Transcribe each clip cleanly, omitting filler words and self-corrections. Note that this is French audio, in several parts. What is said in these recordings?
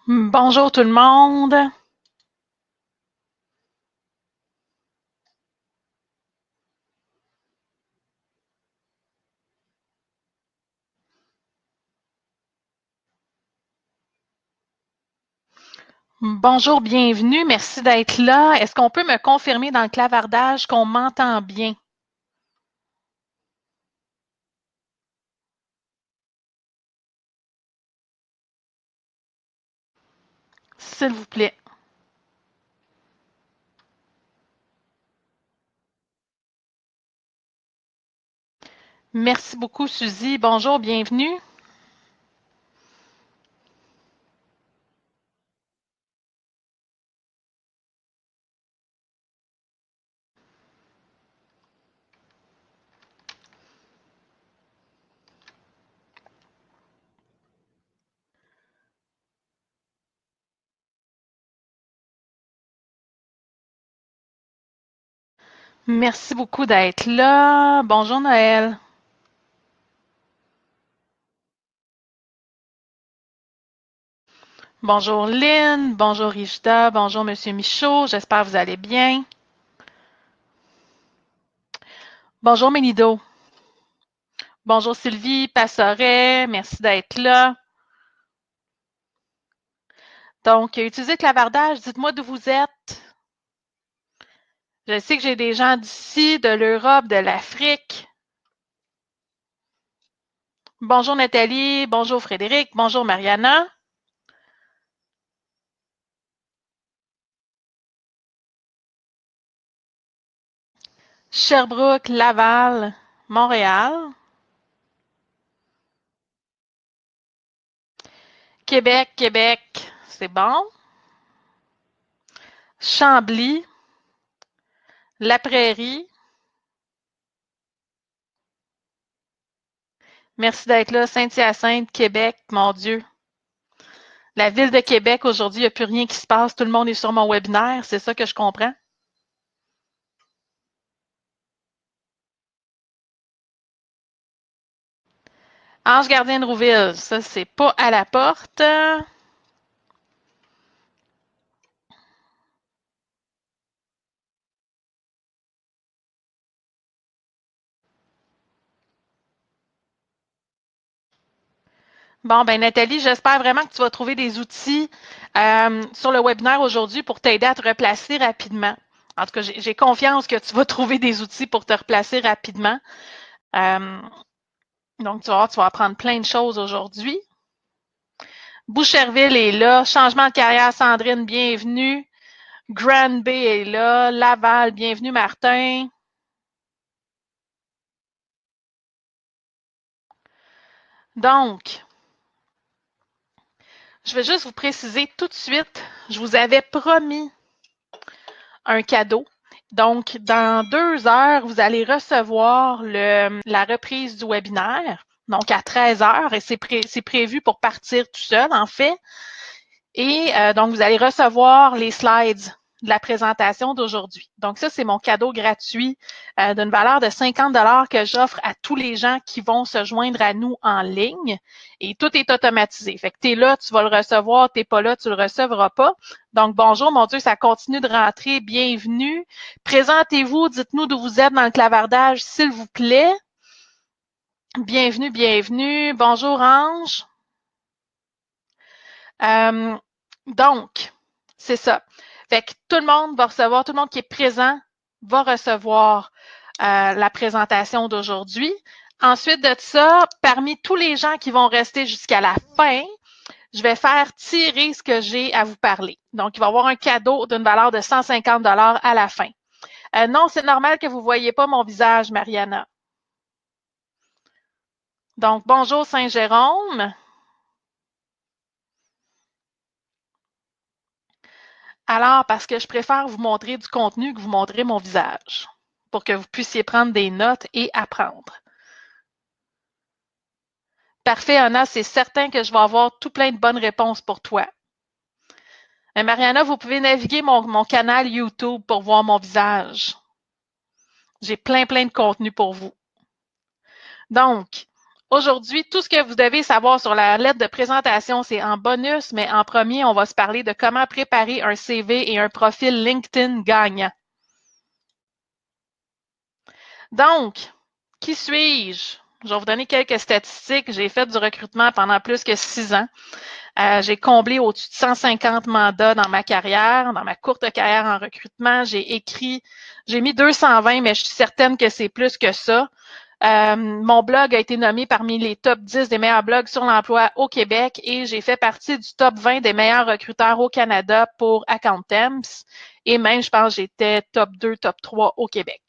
Bonjour tout le monde. Bonjour, bienvenue. Merci d'être là. Est-ce qu'on peut me confirmer dans le clavardage qu'on m'entend bien? S'il vous plaît. Merci beaucoup, Suzy. Bonjour, bienvenue. Merci beaucoup d'être là. Bonjour, Noël. Bonjour, Lynn. Bonjour, Rita. Bonjour, Monsieur Michaud. J'espère que vous allez bien. Bonjour, Ménido. Bonjour, Sylvie Passoret. Merci d'être là. Donc, utilisez le clavardage. Dites-moi d'où vous êtes. Je sais que j'ai des gens d'ici, de l'Europe, de l'Afrique. Bonjour Nathalie, bonjour Frédéric, bonjour Mariana. Sherbrooke, Laval, Montréal. Québec, c'est bon. Chambly, La Prairie. Merci d'être là. Saint-Hyacinthe, Québec, mon Dieu. La ville de Québec, aujourd'hui, il n'y a plus rien qui se passe. Tout le monde est sur mon webinaire. C'est ça que je comprends. Ange Gardien de Rouville, ça, c'est pas à la porte. Bon, ben Nathalie, j'espère vraiment que tu vas trouver des outils sur le webinaire aujourd'hui pour t'aider à te replacer rapidement. En tout cas, j'ai confiance que tu vas trouver des outils pour te replacer rapidement. Euh, donc, tu vas voir, tu vas apprendre plein de choses aujourd'hui. Boucherville est là. Changement de carrière, Sandrine, bienvenue. Grand Bay est là. Laval, bienvenue, Martin. Donc, je vais juste vous préciser tout de suite, je vous avais promis un cadeau. Donc, dans 2 heures, vous allez recevoir la reprise du webinaire, donc à 13 heures, et c'est prévu pour partir tout seul, en fait. Et donc, vous allez recevoir les slides de la présentation d'aujourd'hui. Donc, ça, c'est mon cadeau gratuit d'une valeur de 50 que j'offre à tous les gens qui vont se joindre à nous en ligne. Et tout est automatisé. Fait que tu es là, tu vas le recevoir, tu n'es pas là, tu ne le recevras pas. Donc, bonjour, mon Dieu, ça continue de rentrer. Bienvenue. Présentez-vous, dites-nous d'où vous êtes dans le clavardage, s'il vous plaît. Bienvenue, bienvenue. Bonjour, Ange. Donc, c'est ça. Fait que tout le monde va recevoir, tout le monde qui est présent va recevoir la présentation d'aujourd'hui. Ensuite de ça, parmi tous les gens qui vont rester jusqu'à la fin, je vais faire tirer ce que j'ai à vous parler. Donc, il va y avoir un cadeau d'une valeur de 150 à la fin. Non, c'est normal que vous ne voyez pas mon visage, Mariana. Donc, bonjour Saint-Jérôme. Alors, parce que je préfère vous montrer du contenu que vous montrer mon visage, pour que vous puissiez prendre des notes et apprendre. Parfait, Anna, c'est certain que je vais avoir tout plein de bonnes réponses pour toi. Mariana, vous pouvez naviguer mon canal YouTube pour voir mon visage. J'ai plein de contenu pour vous. Donc, Aujourd'hui, tout ce que vous devez savoir sur la lettre de présentation, c'est en bonus, mais en premier, on va se parler de comment préparer un CV et un profil LinkedIn gagnant. Donc, qui suis-je? Je vais vous donner quelques statistiques. J'ai fait du recrutement pendant plus que 6 ans. J'ai comblé au-dessus de 150 mandats dans ma carrière, dans ma courte carrière en recrutement. J'ai mis 220, mais je suis certaine que c'est plus que ça. Mon blog a été nommé parmi les top 10 des meilleurs blogs sur l'emploi au Québec et j'ai fait partie du top 20 des meilleurs recruteurs au Canada pour AccountTemps. Et même, je pense, j'étais top 2, top 3 au Québec.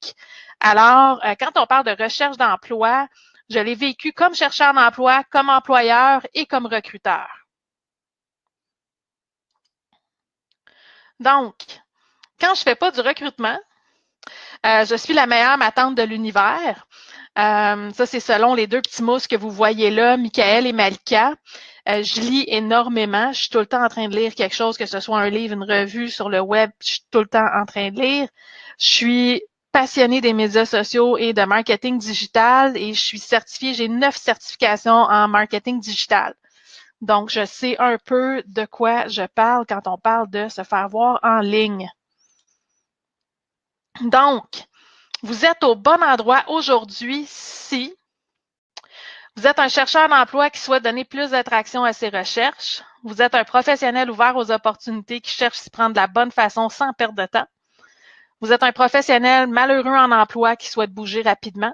Alors, quand on parle de recherche d'emploi, je l'ai vécu comme chercheur d'emploi, comme employeur et comme recruteur. Donc, quand je ne fais pas du recrutement, je suis la meilleure matante de l'univers. Ça, c'est selon les deux petits mousses que vous voyez là, Michael et Malika. Je lis énormément. Je suis tout le temps en train de lire quelque chose, que ce soit un livre, une revue sur le web. Je suis tout le temps en train de lire. Je suis passionnée des médias sociaux et de marketing digital et je suis certifiée. J'ai 9 certifications en marketing digital. Donc, je sais un peu de quoi je parle quand on parle de se faire voir en ligne. Donc, vous êtes au bon endroit aujourd'hui si vous êtes un chercheur d'emploi qui souhaite donner plus d'attraction à ses recherches. Vous êtes un professionnel ouvert aux opportunités qui cherche à s'y prendre de la bonne façon sans perdre de temps. Vous êtes un professionnel malheureux en emploi qui souhaite bouger rapidement.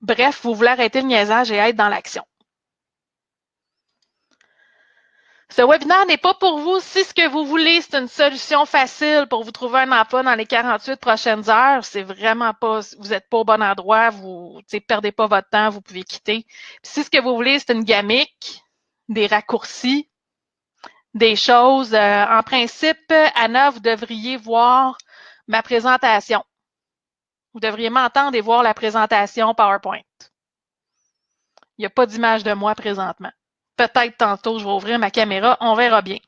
Bref, vous voulez arrêter le niaisage et être dans l'action. Ce webinaire n'est pas pour vous si ce que vous voulez, c'est une solution facile pour vous trouver un emploi dans les 48 prochaines heures. C'est vraiment pas, vous n'êtes pas au bon endroit, vous ne perdez pas votre temps, vous pouvez quitter. Puis si ce que vous voulez, c'est une gamique, des raccourcis, des choses. En principe, Anna, vous devriez voir ma présentation. Vous devriez m'entendre et voir la présentation PowerPoint. Il n'y a pas d'image de moi présentement. Peut-être tantôt, je vais ouvrir ma caméra, on verra bien.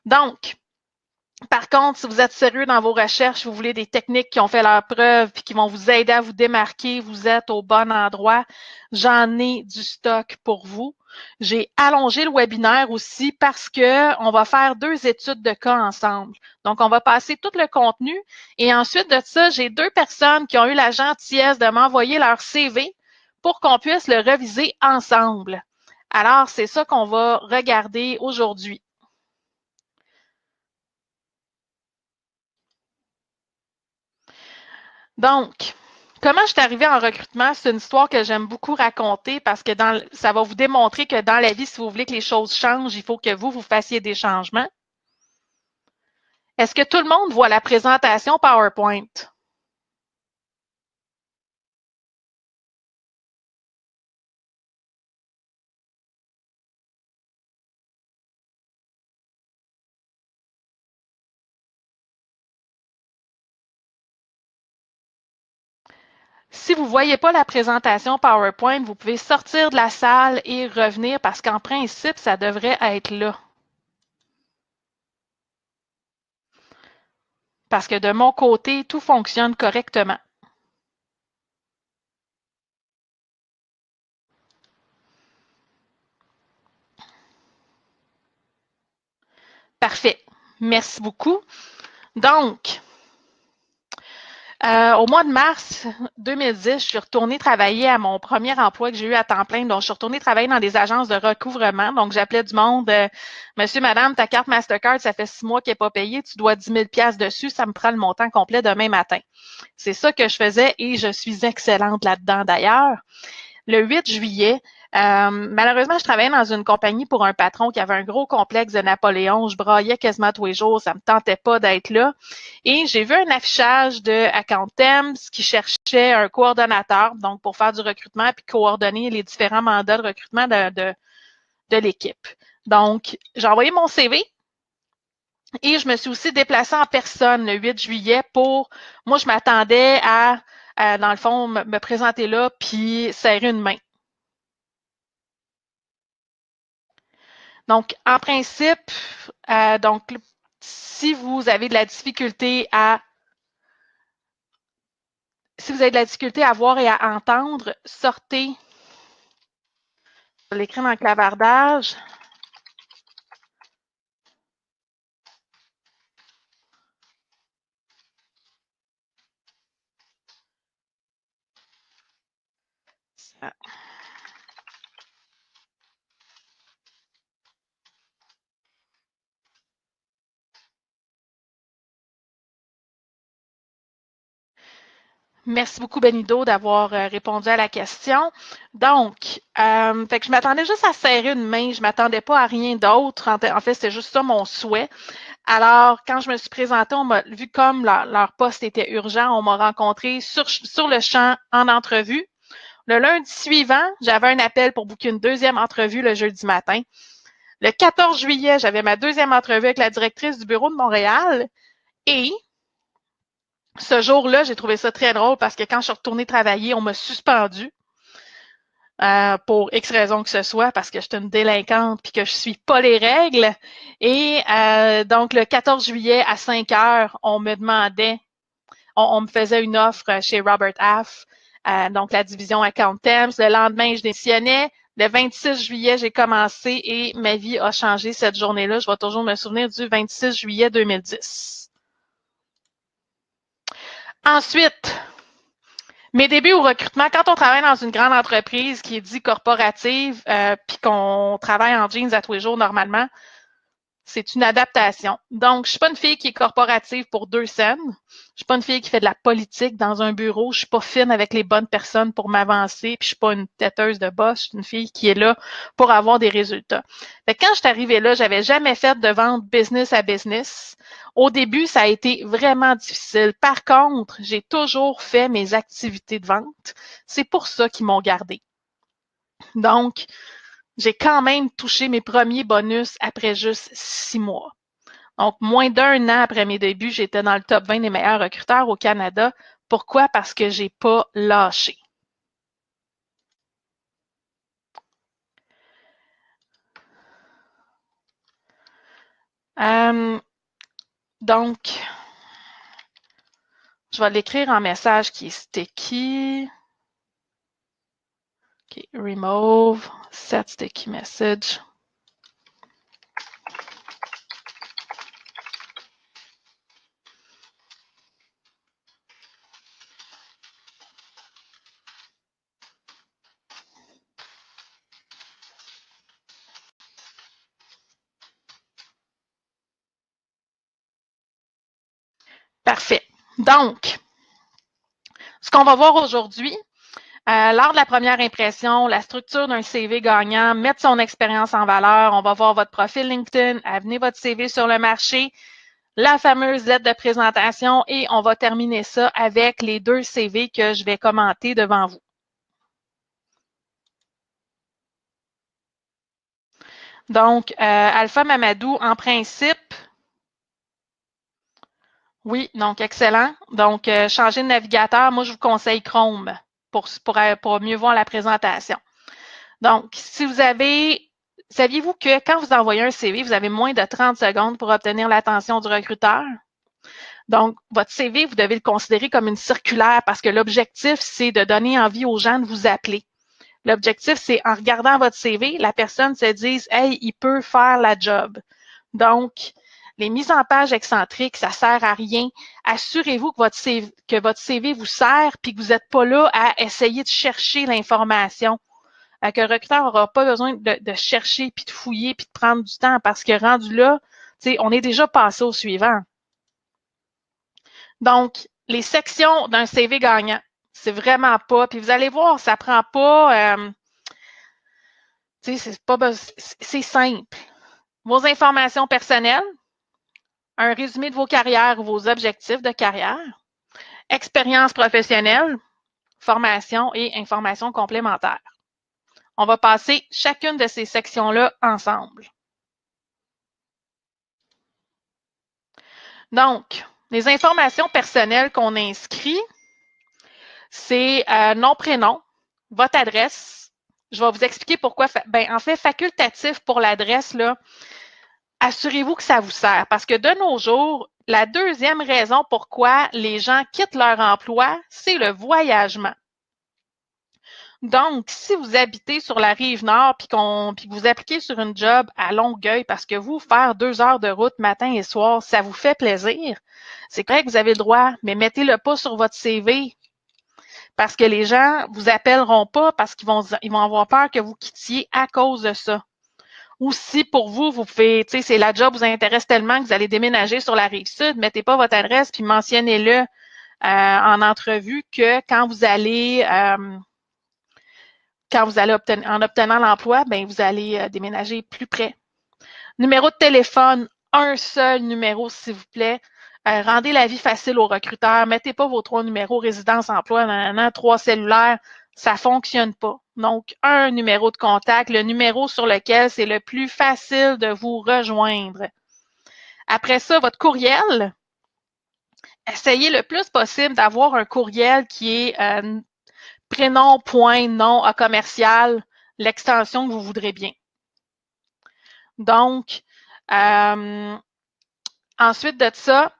Donc, par contre, si vous êtes sérieux dans vos recherches, vous voulez des techniques qui ont fait leur preuve et qui vont vous aider à vous démarquer, vous êtes au bon endroit, j'en ai du stock pour vous. J'ai allongé le webinaire aussi parce qu'on va faire 2 études de cas ensemble. Donc, on va passer tout le contenu et ensuite de ça, j'ai 2 personnes qui ont eu la gentillesse de m'envoyer leur CV pour qu'on puisse le reviser ensemble. Alors, c'est ça qu'on va regarder aujourd'hui. Donc, comment je suis arrivée en recrutement? C'est une histoire que j'aime beaucoup raconter parce que ça va vous démontrer que dans la vie, si vous voulez que les choses changent, il faut que vous fassiez des changements. Est-ce que tout le monde voit la présentation PowerPoint? Si vous ne voyez pas la présentation PowerPoint, vous pouvez sortir de la salle et revenir parce qu'en principe, ça devrait être là. Parce que de mon côté, tout fonctionne correctement. Parfait. Merci beaucoup. Donc, au mois de mars 2010, je suis retournée travailler à mon premier emploi que j'ai eu à temps plein. Donc, je suis retournée travailler dans des agences de recouvrement. Donc, j'appelais du monde, Monsieur, Madame, ta carte Mastercard, ça fait 6 mois qu'elle n'est pas payée, tu dois 10 000 $ dessus, ça me prend le montant complet demain matin. C'est ça que je faisais et je suis excellente là-dedans d'ailleurs. Le 8 juillet, malheureusement, je travaillais dans une compagnie pour un patron qui avait un gros complexe de Napoléon. Je braillais quasiment tous les jours. Ça me tentait pas d'être là. Et j'ai vu un affichage de AccountTemps qui cherchait un coordonnateur, donc pour faire du recrutement puis coordonner les différents mandats de recrutement de l'équipe. Donc, j'ai envoyé mon CV. Et je me suis aussi déplacée en personne le 8 juillet pour, moi, je m'attendais à dans le fond, me présenter là puis serrer une main. Donc, en principe, si vous avez de la difficulté à voir et à entendre, sortez vais l'écrire dans le clavardage. Merci beaucoup, Benido, d'avoir répondu à la question. Donc, fait que je m'attendais juste à serrer une main, je ne m'attendais pas à rien d'autre. En fait, c'était juste ça mon souhait. Alors, quand je me suis présentée, on m'a vu comme leur poste était urgent, on m'a rencontré sur le champ en entrevue. Le lundi suivant, j'avais un appel pour booker une deuxième entrevue le jeudi matin. Le 14 juillet, j'avais ma deuxième entrevue avec la directrice du bureau de Montréal. Et ce jour-là, j'ai trouvé ça très drôle parce que quand je suis retournée travailler, on m'a suspendu pour X raison que ce soit, parce que j'étais une délinquante puis que je suis pas les règles. Et donc, le 14 juillet à 5 heures, on me demandait, on me faisait une offre chez Robert Half, donc la division Account Temps. Le lendemain, je démissionnais. Le 26 juillet, j'ai commencé et ma vie a changé cette journée-là. Je vais toujours me souvenir du 26 juillet 2010. Ensuite, mes débuts au recrutement, quand on travaille dans une grande entreprise qui est dit corporative, puis qu'on travaille en jeans à tous les jours normalement, c'est une adaptation. Donc, je suis pas une fille qui est corporative pour 2 cents. Je suis pas une fille qui fait de la politique dans un bureau. Je suis pas fine avec les bonnes personnes pour m'avancer. Puis je suis pas une têteuse de boss. Je suis une fille qui est là pour avoir des résultats. Fait que quand je suis arrivée là, j'avais jamais fait de vente business à business. Au début, ça a été vraiment difficile. Par contre, j'ai toujours fait mes activités de vente. C'est pour ça qu'ils m'ont gardée. Donc, j'ai quand même touché mes premiers bonus après juste 6 mois. Donc, moins d'1 an après mes débuts, j'étais dans le top 20 des meilleurs recruteurs au Canada. Pourquoi? Parce que j'ai pas lâché. Donc, je vais l'écrire en message qui est sticky. OK, remove, set sticky message. Parfait. Donc, ce qu'on va voir aujourd'hui, lors de la première impression, la structure d'un CV gagnant, mettre son expérience en valeur, on va voir votre profil LinkedIn, amener votre CV sur le marché, la fameuse lettre de présentation et on va terminer ça avec les 2 CV que je vais commenter devant vous. Donc, Alpha Mamadou, en principe, oui, donc excellent. Donc, changer de navigateur, moi, je vous conseille Chrome pour mieux voir la présentation. Donc, si vous avez, saviez-vous que quand vous envoyez un CV, vous avez moins de 30 secondes pour obtenir l'attention du recruteur? Donc, votre CV, vous devez le considérer comme une circulaire parce que l'objectif, c'est de donner envie aux gens de vous appeler. L'objectif, c'est en regardant votre CV, la personne se dise « Hey, il peut faire la job ». Donc, les mises en page excentriques, ça ne sert à rien. Assurez-vous que votre CV vous sert puis que vous n'êtes pas là à essayer de chercher l'information. Que le recruteur n'aura pas besoin de chercher puis de fouiller puis de prendre du temps parce que rendu là, on est déjà passé au suivant. Donc, les sections d'un CV gagnant, c'est vraiment pas, puis vous allez voir, ça prend pas, c'est simple. Vos informations personnelles, un résumé de vos carrières ou vos objectifs de carrière, expérience professionnelle, formation et informations complémentaires. On va passer chacune de ces sections-là ensemble. Donc, les informations personnelles qu'on inscrit, c'est nom, prénom, votre adresse. Je vais vous expliquer pourquoi. En fait, facultatif pour l'adresse, là, assurez-vous que ça vous sert. Parce que de nos jours, la deuxième raison pourquoi les gens quittent leur emploi, c'est le voyagement. Donc, si vous habitez sur la Rive-Nord puis que vous appliquez sur une job à Longueuil parce que vous, faire 2 heures de route matin et soir, ça vous fait plaisir, c'est correct que vous avez le droit, mais mettez-le pas sur votre CV parce que les gens vous appelleront pas parce qu'ils vont avoir peur que vous quittiez à cause de ça. Ou si pour vous, vous pouvez, tu sais, c'est la job vous intéresse tellement que vous allez déménager sur la Rive-Sud, mettez pas votre adresse puis mentionnez-le en entrevue que quand vous allez en obtenant l'emploi, ben vous allez déménager plus près. Numéro de téléphone, un seul numéro, s'il vous plaît. Rendez la vie facile aux recruteurs. Mettez pas vos 3 numéros résidence, emploi, 3 cellulaires. Ça ne fonctionne pas. Donc, un numéro de contact, le numéro sur lequel c'est le plus facile de vous rejoindre. Après ça, votre courriel. Essayez le plus possible d'avoir un courriel qui est prénom, point, nom, à commercial, l'extension que vous voudrez bien. Donc, ensuite de ça,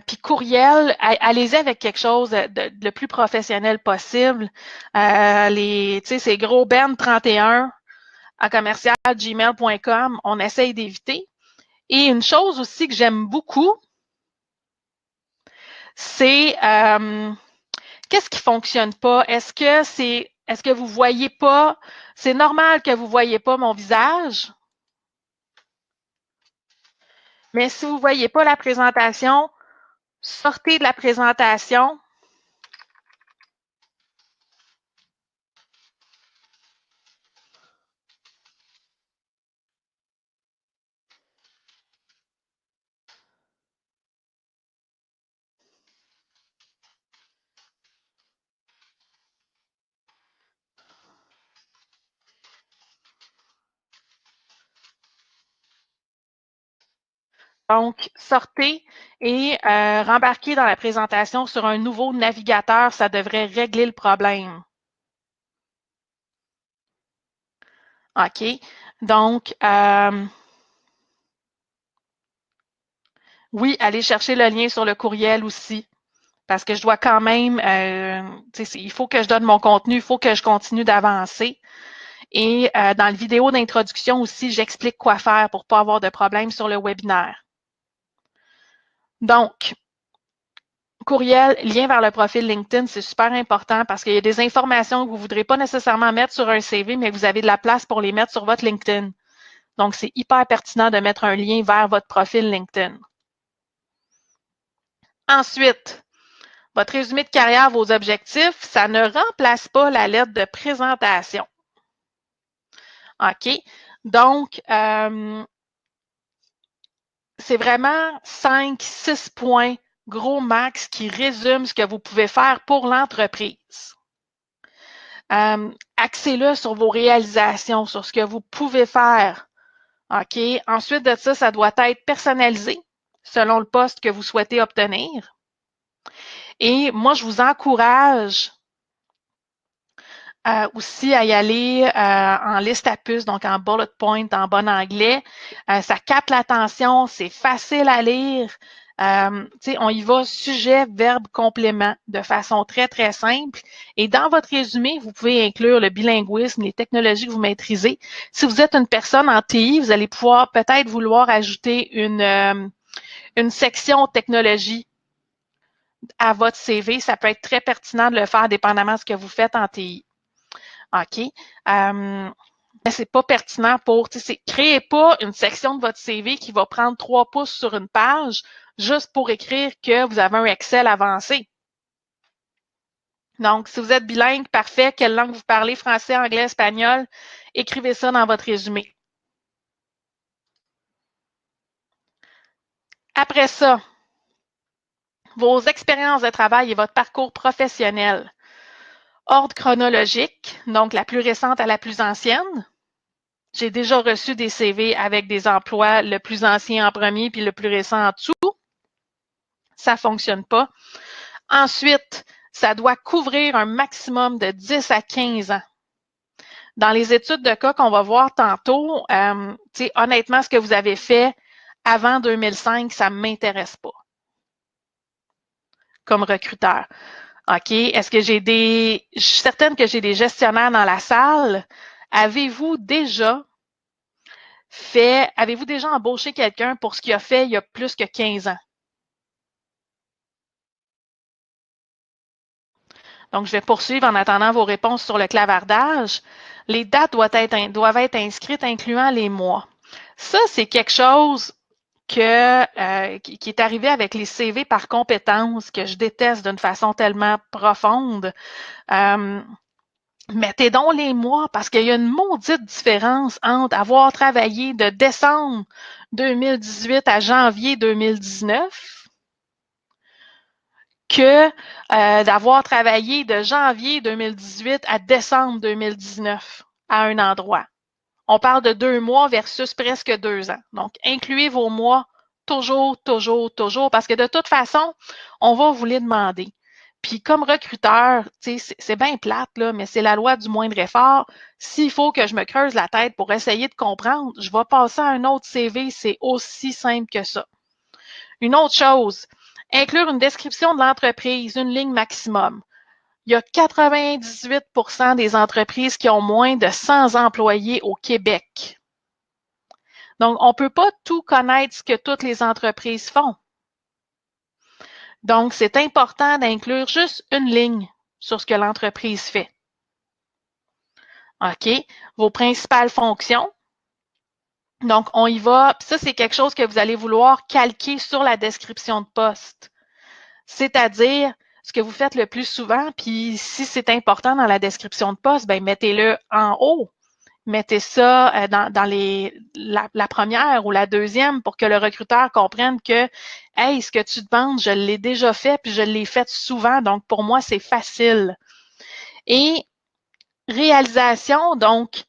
puis courriel, allez-y avec quelque chose de le plus professionnel possible. C'est gros ben31 à commercial gmail.com, on essaye d'éviter. Et une chose aussi que j'aime beaucoup, c'est qu'est-ce qui fonctionne pas? Est-ce que vous voyez pas? C'est normal que vous voyez pas mon visage. Mais si vous voyez pas la présentation, sortez de la présentation. Donc, sortez et rembarquez dans la présentation sur un nouveau navigateur, ça devrait régler le problème. OK. Donc, oui, allez chercher le lien sur le courriel aussi, parce que je dois quand même, il faut que je donne mon contenu, il faut que je continue d'avancer. Et dans la vidéo d'introduction aussi, j'explique quoi faire pour ne pas avoir de problème sur le webinaire. Donc, courriel, lien vers le profil LinkedIn, c'est super important parce qu'il y a des informations que vous ne voudrez pas nécessairement mettre sur un CV, mais vous avez de la place pour les mettre sur votre LinkedIn. Donc, c'est hyper pertinent de mettre un lien vers votre profil LinkedIn. Ensuite, votre résumé de carrière, vos objectifs, ça ne remplace pas la lettre de présentation. OK? Donc, c'est vraiment 5-6 points gros max qui résument ce que vous pouvez faire pour l'entreprise. Axez-le sur vos réalisations, sur ce que vous pouvez faire. OK? Ensuite de ça, ça doit être personnalisé selon le poste que vous souhaitez obtenir. Et moi, je vous encourage aussi à y aller en liste à puces, donc en bullet point, en bon anglais. Ça capte l'attention, c'est facile à lire. On y va sujet, verbe, complément de façon très, très simple. Et dans votre résumé, vous pouvez inclure le bilinguisme, les technologies que vous maîtrisez. Si vous êtes une personne en TI, vous allez pouvoir peut-être vouloir ajouter une section technologie à votre CV. Ça peut être très pertinent de le faire dépendamment de ce que vous faites en TI. OK? C'est pas pertinent pour, créez pas une section de votre CV qui va prendre 3 pouces sur une page juste pour écrire que vous avez un Excel avancé. Donc, si vous êtes bilingue, parfait. Quelle langue vous parlez? Français, anglais, espagnol? Écrivez ça dans votre résumé. Après ça, vos expériences de travail et votre parcours professionnel. Ordre chronologique, donc la plus récente à la plus ancienne. J'ai déjà reçu des CV avec des emplois, le plus ancien en premier puis le plus récent en dessous. Ça ne fonctionne pas. Ensuite, ça doit couvrir un maximum de 10 à 15 ans. Dans les études de cas qu'on va voir tantôt, honnêtement, ce que vous avez fait avant 2005, ça ne m'intéresse pas comme recruteur. OK? Est-ce que je suis certaine que j'ai des gestionnaires dans la salle. Avez-vous déjà embauché quelqu'un pour ce qu'il a fait il y a plus que 15 ans? Donc, je vais poursuivre en attendant vos réponses sur le clavardage. Les dates doivent être inscrites, incluant les mois. Ça, c'est quelque chose qui est arrivé avec les CV par compétences que je déteste d'une façon tellement profonde. Mettez donc les mois parce qu'il y a une maudite différence entre avoir travaillé de décembre 2018 à janvier 2019 que d'avoir travaillé de janvier 2018 à décembre 2019 à un endroit. On parle de 2 mois versus presque 2 ans. Donc, incluez vos mois toujours, toujours, toujours, parce que de toute façon, on va vous les demander. Puis comme recruteur, c'est bien plate, là, mais c'est la loi du moindre effort. S'il faut que je me creuse la tête pour essayer de comprendre, je vais passer à un autre CV. C'est aussi simple que ça. Une autre chose, inclure une description de l'entreprise, une ligne maximum. Il y a 98% des entreprises qui ont moins de 100 employés au Québec. Donc, on ne peut pas tout connaître ce que toutes les entreprises font. Donc, c'est important d'inclure juste une ligne sur ce que l'entreprise fait. OK? Vos principales fonctions. Donc, on y va. Ça, c'est quelque chose que vous allez vouloir calquer sur la description de poste. C'est-à-dire ce que vous faites le plus souvent, puis si c'est important dans la description de poste, ben mettez-le en haut. Mettez ça dans la première ou la deuxième pour que le recruteur comprenne que, hey, ce que tu demandes, je l'ai déjà fait, puis je l'ai fait souvent, donc pour moi, c'est facile. Et réalisation, donc,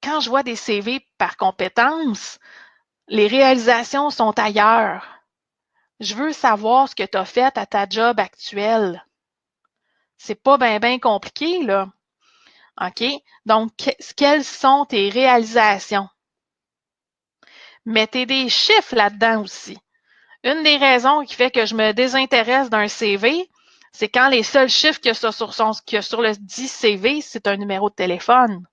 quand je vois des CV par compétences, les réalisations sont ailleurs. Je veux savoir ce que tu as fait à ta job actuelle. C'est pas bien compliqué, là. OK? Donc, quelles sont tes réalisations? Mettez des chiffres là-dedans aussi. Une des raisons qui fait que je me désintéresse d'un CV, c'est quand les seuls chiffres qu'il y a sur le dit CV, c'est un numéro de téléphone.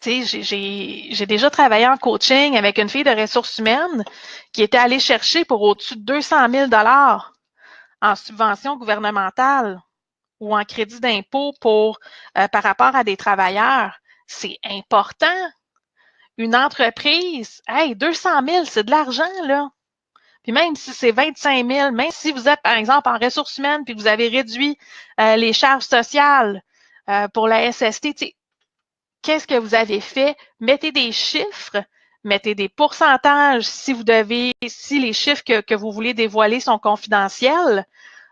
Tu sais, j'ai déjà travaillé en coaching avec une fille de ressources humaines qui était allée chercher pour au-dessus de 200 000 en subvention gouvernementale ou en crédit d'impôt par rapport à des travailleurs. C'est important. Une entreprise, hey, 200 000, c'est de l'argent, là. Puis même si c'est 25 000, même si vous êtes, par exemple, en ressources humaines puis que vous avez réduit les charges sociales pour la SST, qu'est-ce que vous avez fait? Mettez des chiffres, mettez des pourcentages si les chiffres que vous voulez dévoiler sont confidentiels.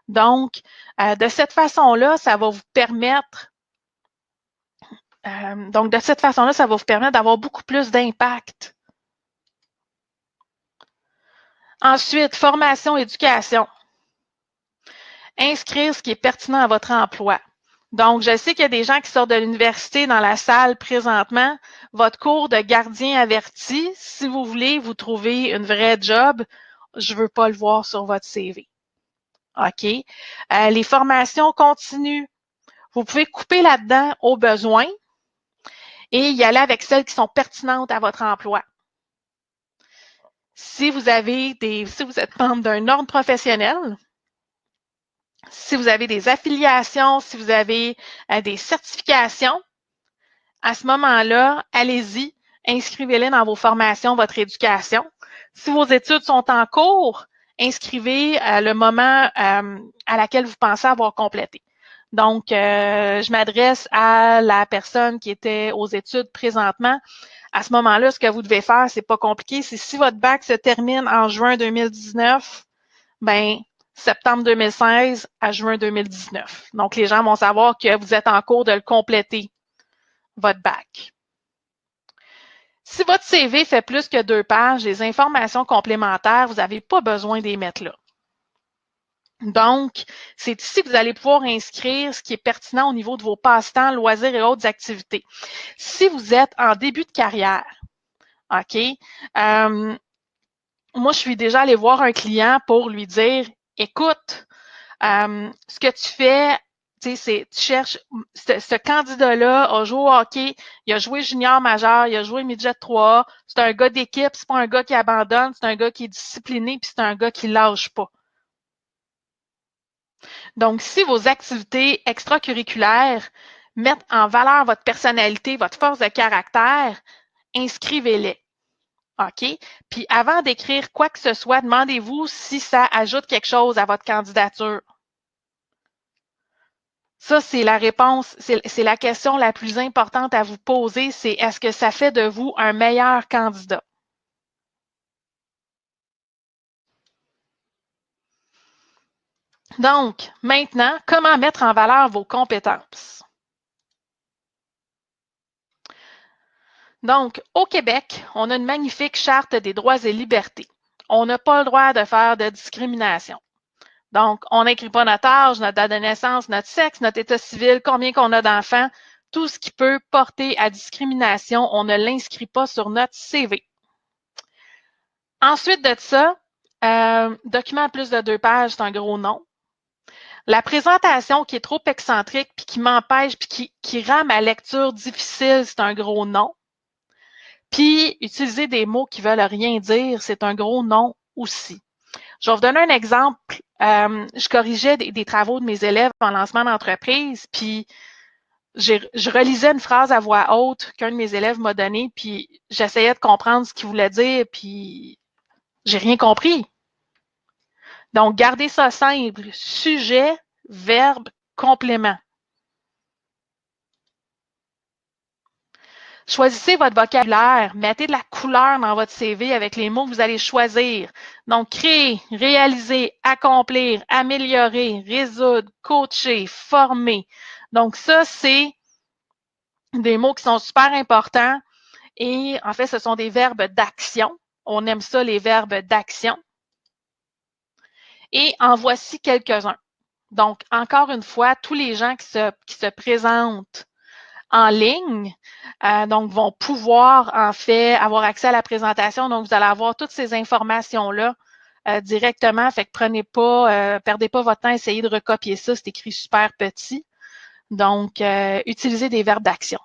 Donc, de cette façon-là, ça va vous permettre d'avoir beaucoup plus d'impact. Ensuite, formation, éducation. Inscrire ce qui est pertinent à votre emploi. Donc, je sais qu'il y a des gens qui sortent de l'université dans la salle présentement. Votre cours de gardien averti, si vous voulez vous trouver une vraie job, je ne veux pas le voir sur votre CV. OK? Les formations continues. Vous pouvez couper là-dedans au besoin et y aller avec celles qui sont pertinentes à votre emploi. Si vous êtes membre d'un ordre professionnel, si vous avez des affiliations, si vous avez des certifications, à ce moment-là, allez-y, inscrivez-les dans vos formations, votre éducation. Si vos études sont en cours, inscrivez le moment à laquelle vous pensez avoir complété. Donc, je m'adresse à la personne qui était aux études présentement. À ce moment-là, ce que vous devez faire, c'est pas compliqué. C'est si votre bac se termine en juin 2019, ben septembre 2016 à juin 2019. Donc, les gens vont savoir que vous êtes en cours de le compléter, votre bac. Si votre CV fait plus que 2 pages, les informations complémentaires, vous n'avez pas besoin de les mettre là. Donc, c'est ici que vous allez pouvoir inscrire ce qui est pertinent au niveau de vos passe-temps, loisirs et autres activités. Si vous êtes en début de carrière, OK, moi, je suis déjà allée voir un client pour lui dire, écoute, Ce que tu fais, tu cherches, ce candidat-là a joué au hockey, il a joué junior majeur, il a joué midget 3A, c'est un gars d'équipe, c'est pas un gars qui abandonne, c'est un gars qui est discipliné, puis c'est un gars qui lâche pas. Donc, si vos activités extracurriculaires mettent en valeur votre personnalité, votre force de caractère, inscrivez-les. OK? Puis avant d'écrire quoi que ce soit, demandez-vous si ça ajoute quelque chose à votre candidature. Ça, c'est la réponse, c'est la question la plus importante à vous poser, c'est est-ce que ça fait de vous un meilleur candidat? Donc, maintenant, comment mettre en valeur vos compétences? Donc, au Québec, on a une magnifique charte des droits et libertés. On n'a pas le droit de faire de discrimination. Donc, on n'écrit pas notre âge, notre date de naissance, notre sexe, notre état civil, combien qu'on a d'enfants. Tout ce qui peut porter à discrimination, on ne l'inscrit pas sur notre CV. Ensuite de ça, document plus de 2 pages, c'est un gros non. La présentation qui est trop excentrique, puis qui m'empêche, puis qui rend ma lecture difficile, c'est un gros non. Puis, utiliser des mots qui veulent rien dire, c'est un gros non aussi. Je vais vous donner un exemple. Je corrigeais des travaux de mes élèves en lancement d'entreprise, puis je relisais une phrase à voix haute qu'un de mes élèves m'a donnée, puis j'essayais de comprendre ce qu'il voulait dire, puis j'ai rien compris. Donc, gardez ça simple. Sujet, verbe, complément. Choisissez votre vocabulaire, mettez de la couleur dans votre CV avec les mots que vous allez choisir. Donc, créer, réaliser, accomplir, améliorer, résoudre, coacher, former. Donc, ça, c'est des mots qui sont super importants et en fait, ce sont des verbes d'action. On aime ça, les verbes d'action. Et en voici quelques-uns. Donc, encore une fois, tous les gens qui se présentent en ligne, donc vont pouvoir en fait avoir accès à la présentation. Donc, vous allez avoir toutes ces informations-là directement. Fait que perdez pas votre temps à essayer de recopier ça. C'est écrit super petit. Donc, utilisez des verbes d'action.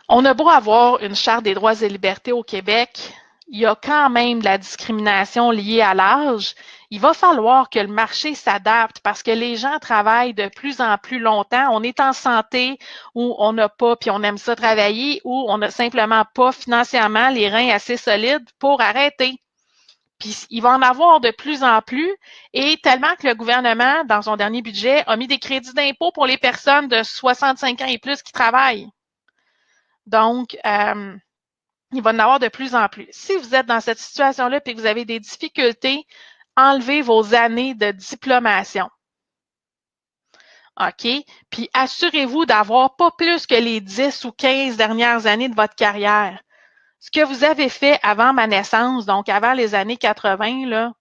On a beau avoir une charte des droits et libertés au Québec, il y a quand même de la discrimination liée à l'âge. Il va falloir que le marché s'adapte parce que les gens travaillent de plus en plus longtemps. On est en santé ou on n'a pas, puis on aime ça travailler, ou on n'a simplement pas financièrement les reins assez solides pour arrêter. Puis il va en avoir de plus en plus, et tellement que le gouvernement, dans son dernier budget, a mis des crédits d'impôt pour les personnes de 65 ans et plus qui travaillent. Donc, il va en avoir de plus en plus. Si vous êtes dans cette situation-là et que vous avez des difficultés, enlevez vos années de diplomation. OK? Puis assurez-vous d'avoir pas plus que les 10 ou 15 dernières années de votre carrière. Ce que vous avez fait avant ma naissance, donc avant les années 80, là,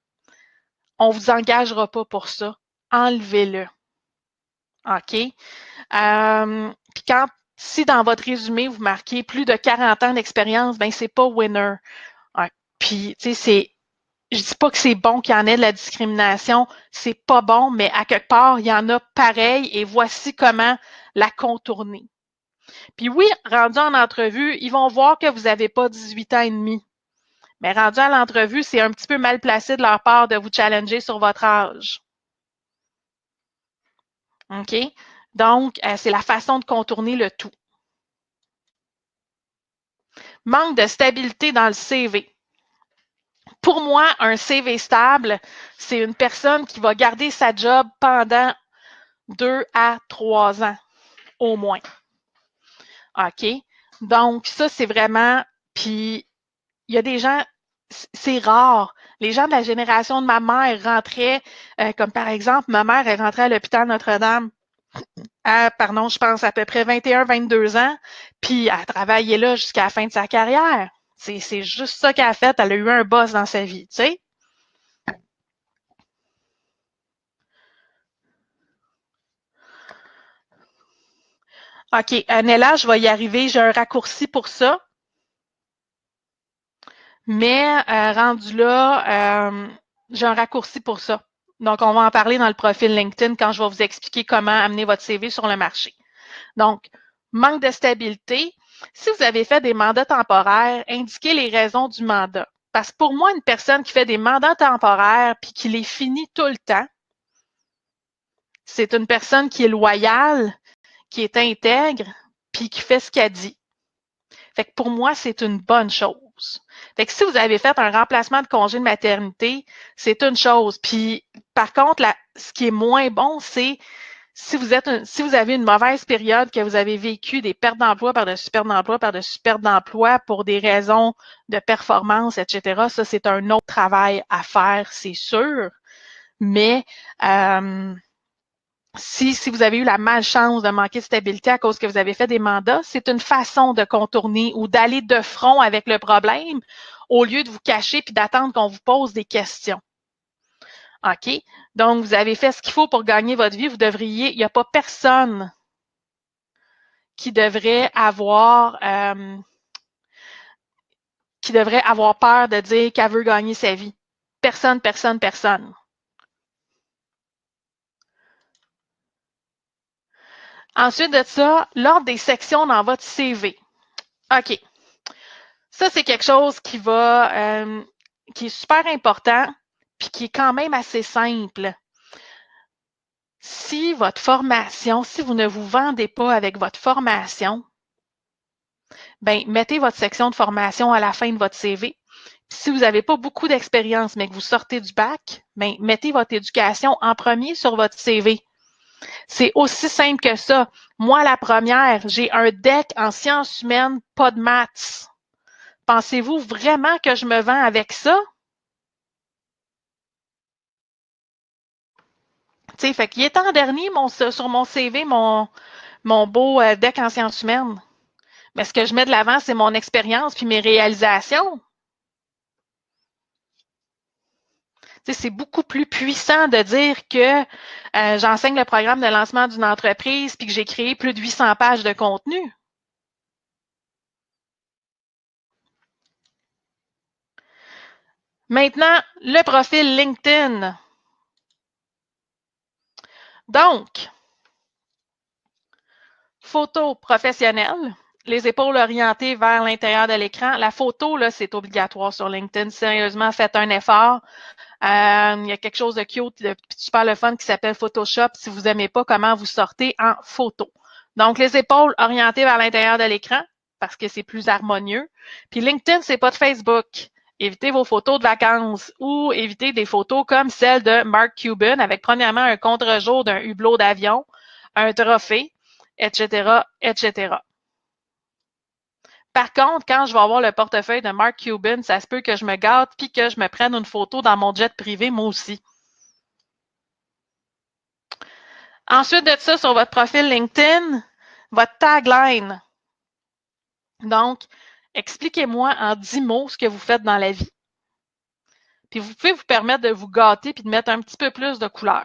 on ne vous engagera pas pour ça. Enlevez-le. OK? Puis si dans votre résumé, vous marquez plus de 40 ans d'expérience, ben c'est pas winner. Puis, tu sais, je dis pas que c'est bon qu'il y en ait de la discrimination, c'est pas bon, mais à quelque part, il y en a pareil et voici comment la contourner. Puis oui, rendu en entrevue, ils vont voir que vous n'avez pas 18 ans et demi. Mais rendu à l'entrevue, c'est un petit peu mal placé de leur part de vous challenger sur votre âge. OK? Donc, c'est la façon de contourner le tout. Manque de stabilité dans le CV. Pour moi, un CV stable, c'est une personne qui va garder sa job pendant 2 à 3 ans, au moins. OK? Donc, ça, c'est vraiment. Puis, il y a des gens, c'est rare. Les gens de la génération de ma mère rentraient, comme par exemple, ma mère, elle rentrait à l'hôpital Notre-Dame je pense à peu près 21, 22 ans, puis elle travaillait là jusqu'à la fin de sa carrière. C'est juste ça qu'elle a fait. Elle a eu un boss dans sa vie, tu sais. OK, Nella, je vais y arriver. J'ai un raccourci pour ça. Mais rendu là, j'ai un raccourci pour ça. Donc, on va en parler dans le profil LinkedIn quand je vais vous expliquer comment amener votre CV sur le marché. Donc, manque de stabilité. Si vous avez fait des mandats temporaires, indiquez les raisons du mandat. Parce que pour moi, une personne qui fait des mandats temporaires puis qui les finit tout le temps, c'est une personne qui est loyale, qui est intègre, puis qui fait ce qu'elle dit. Fait que pour moi, c'est une bonne chose. Fait que si vous avez fait un remplacement de congé de maternité, c'est une chose. Puis, par contre, ce qui est moins bon, c'est si vous avez une mauvaise période, que vous avez vécu des pertes d'emploi par-dessus pertes d'emploi par-dessus pertes d'emploi pour des raisons de performance, etc., ça, c'est un autre travail à faire, c'est sûr. Mais si vous avez eu la malchance de manquer de stabilité à cause que vous avez fait des mandats, c'est une façon de contourner ou d'aller de front avec le problème au lieu de vous cacher puis d'attendre qu'on vous pose des questions. OK? Donc, vous avez fait ce qu'il faut pour gagner votre vie. Il n'y a pas personne qui devrait avoir peur de dire qu'elle veut gagner sa vie. Personne, personne, personne. Ensuite de ça, l'ordre des sections dans votre CV. OK. Ça, c'est quelque chose qui est super important, puis qui est quand même assez simple. Si vous ne vous vendez pas avec votre formation, ben, mettez votre section de formation à la fin de votre CV. Puis si vous n'avez pas beaucoup d'expérience, mais que vous sortez du bac, ben, mettez votre éducation en premier sur votre CV. C'est aussi simple que ça. Moi, la première, j'ai un DEC en sciences humaines, pas de maths. Pensez-vous vraiment que je me vends avec ça? Tu sais, fait qu'il est en dernier sur mon CV, mon beau DEC en sciences humaines. Mais ce que je mets de l'avant, c'est mon expérience puis mes réalisations. Tu sais, c'est beaucoup plus puissant de dire que j'enseigne le programme de lancement d'une entreprise puis que j'ai créé plus de 800 pages de contenu. Maintenant, le profil LinkedIn. Donc, photo professionnelle, les épaules orientées vers l'intérieur de l'écran. La photo, là, c'est obligatoire sur LinkedIn. Sérieusement, faites un effort. Il y a quelque chose de cute, de super le fun qui s'appelle Photoshop si vous n'aimez pas comment vous sortez en photo. Donc, les épaules orientées vers l'intérieur de l'écran parce que c'est plus harmonieux. Puis LinkedIn, c'est pas de Facebook. Évitez vos photos de vacances ou évitez des photos comme celle de Mark Cuban avec premièrement un contre-jour d'un hublot d'avion, un trophée, etc., etc. Par contre, quand je vais avoir le portefeuille de Mark Cuban, ça se peut que je me gâte puis que je me prenne une photo dans mon jet privé, moi aussi. Ensuite de ça, sur votre profil LinkedIn, votre tagline. Donc, expliquez-moi en 10 mots ce que vous faites dans la vie. Puis vous pouvez vous permettre de vous gâter puis de mettre un petit peu plus de couleur.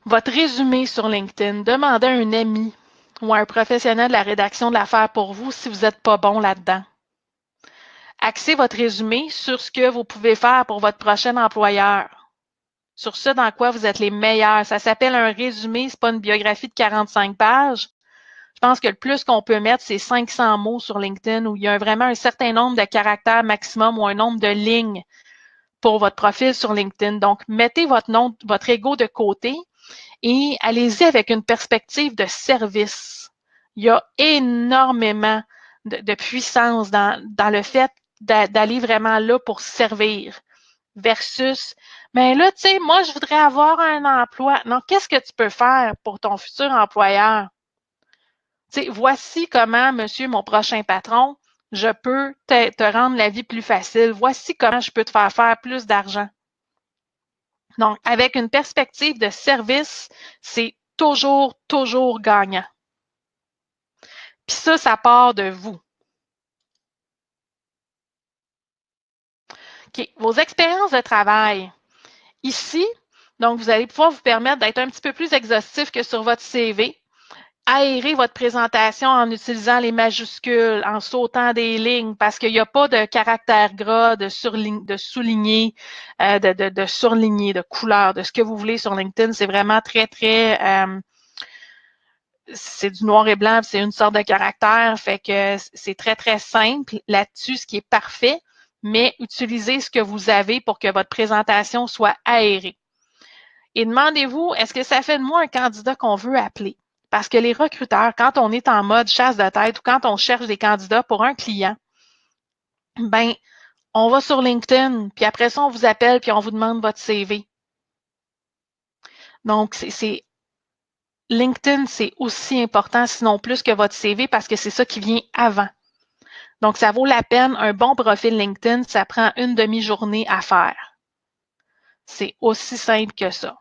Votre résumé sur LinkedIn, demandez à un ami ou à un professionnel de la rédaction de l'affaire pour vous si vous n'êtes pas bon là-dedans. Axez votre résumé sur ce que vous pouvez faire pour votre prochain employeur, sur ce dans quoi vous êtes les meilleurs. Ça s'appelle un résumé, c'est pas une biographie de 45 pages. Je pense que le plus qu'on peut mettre, c'est 500 mots sur LinkedIn où il y a vraiment un certain nombre de caractères maximum ou un nombre de lignes pour votre profil sur LinkedIn. Donc, mettez votre nom, votre ego de côté et allez-y avec une perspective de service. Il y a énormément de puissance dans le fait d'aller vraiment là pour servir versus, mais là, tu sais, moi, je voudrais avoir un emploi. Non, qu'est-ce que tu peux faire pour ton futur employeur? Tu sais, voici comment, monsieur, mon prochain patron, je peux te rendre la vie plus facile. Voici comment je peux te faire faire plus d'argent. Donc, avec une perspective de service, c'est toujours, toujours gagnant. Puis ça part de vous. OK. Vos expériences de travail. Ici, Donc, vous allez pouvoir vous permettre d'être un petit peu plus exhaustif que sur votre CV. Aérer votre présentation en utilisant les majuscules, en sautant des lignes, parce qu'il n'y a pas de caractère gras, de souligner, de surligner, de couleur, de ce que vous voulez sur LinkedIn. C'est vraiment très, très... c'est du noir et blanc, c'est une sorte de caractère, fait que c'est très, très simple là-dessus, ce qui est parfait, mais utilisez ce que vous avez pour que votre présentation soit aérée. Et demandez-vous, est-ce que ça fait de moi un candidat qu'on veut appeler? Parce que les recruteurs, quand on est en mode chasse de tête ou quand on cherche des candidats pour un client, ben, on va sur LinkedIn, puis après ça, on vous appelle, puis on vous demande votre CV. Donc, LinkedIn, c'est aussi important, sinon plus que votre CV, parce que c'est ça qui vient avant. Donc, ça vaut la peine. Un bon profil LinkedIn, ça prend une demi-journée à faire. C'est aussi simple que ça.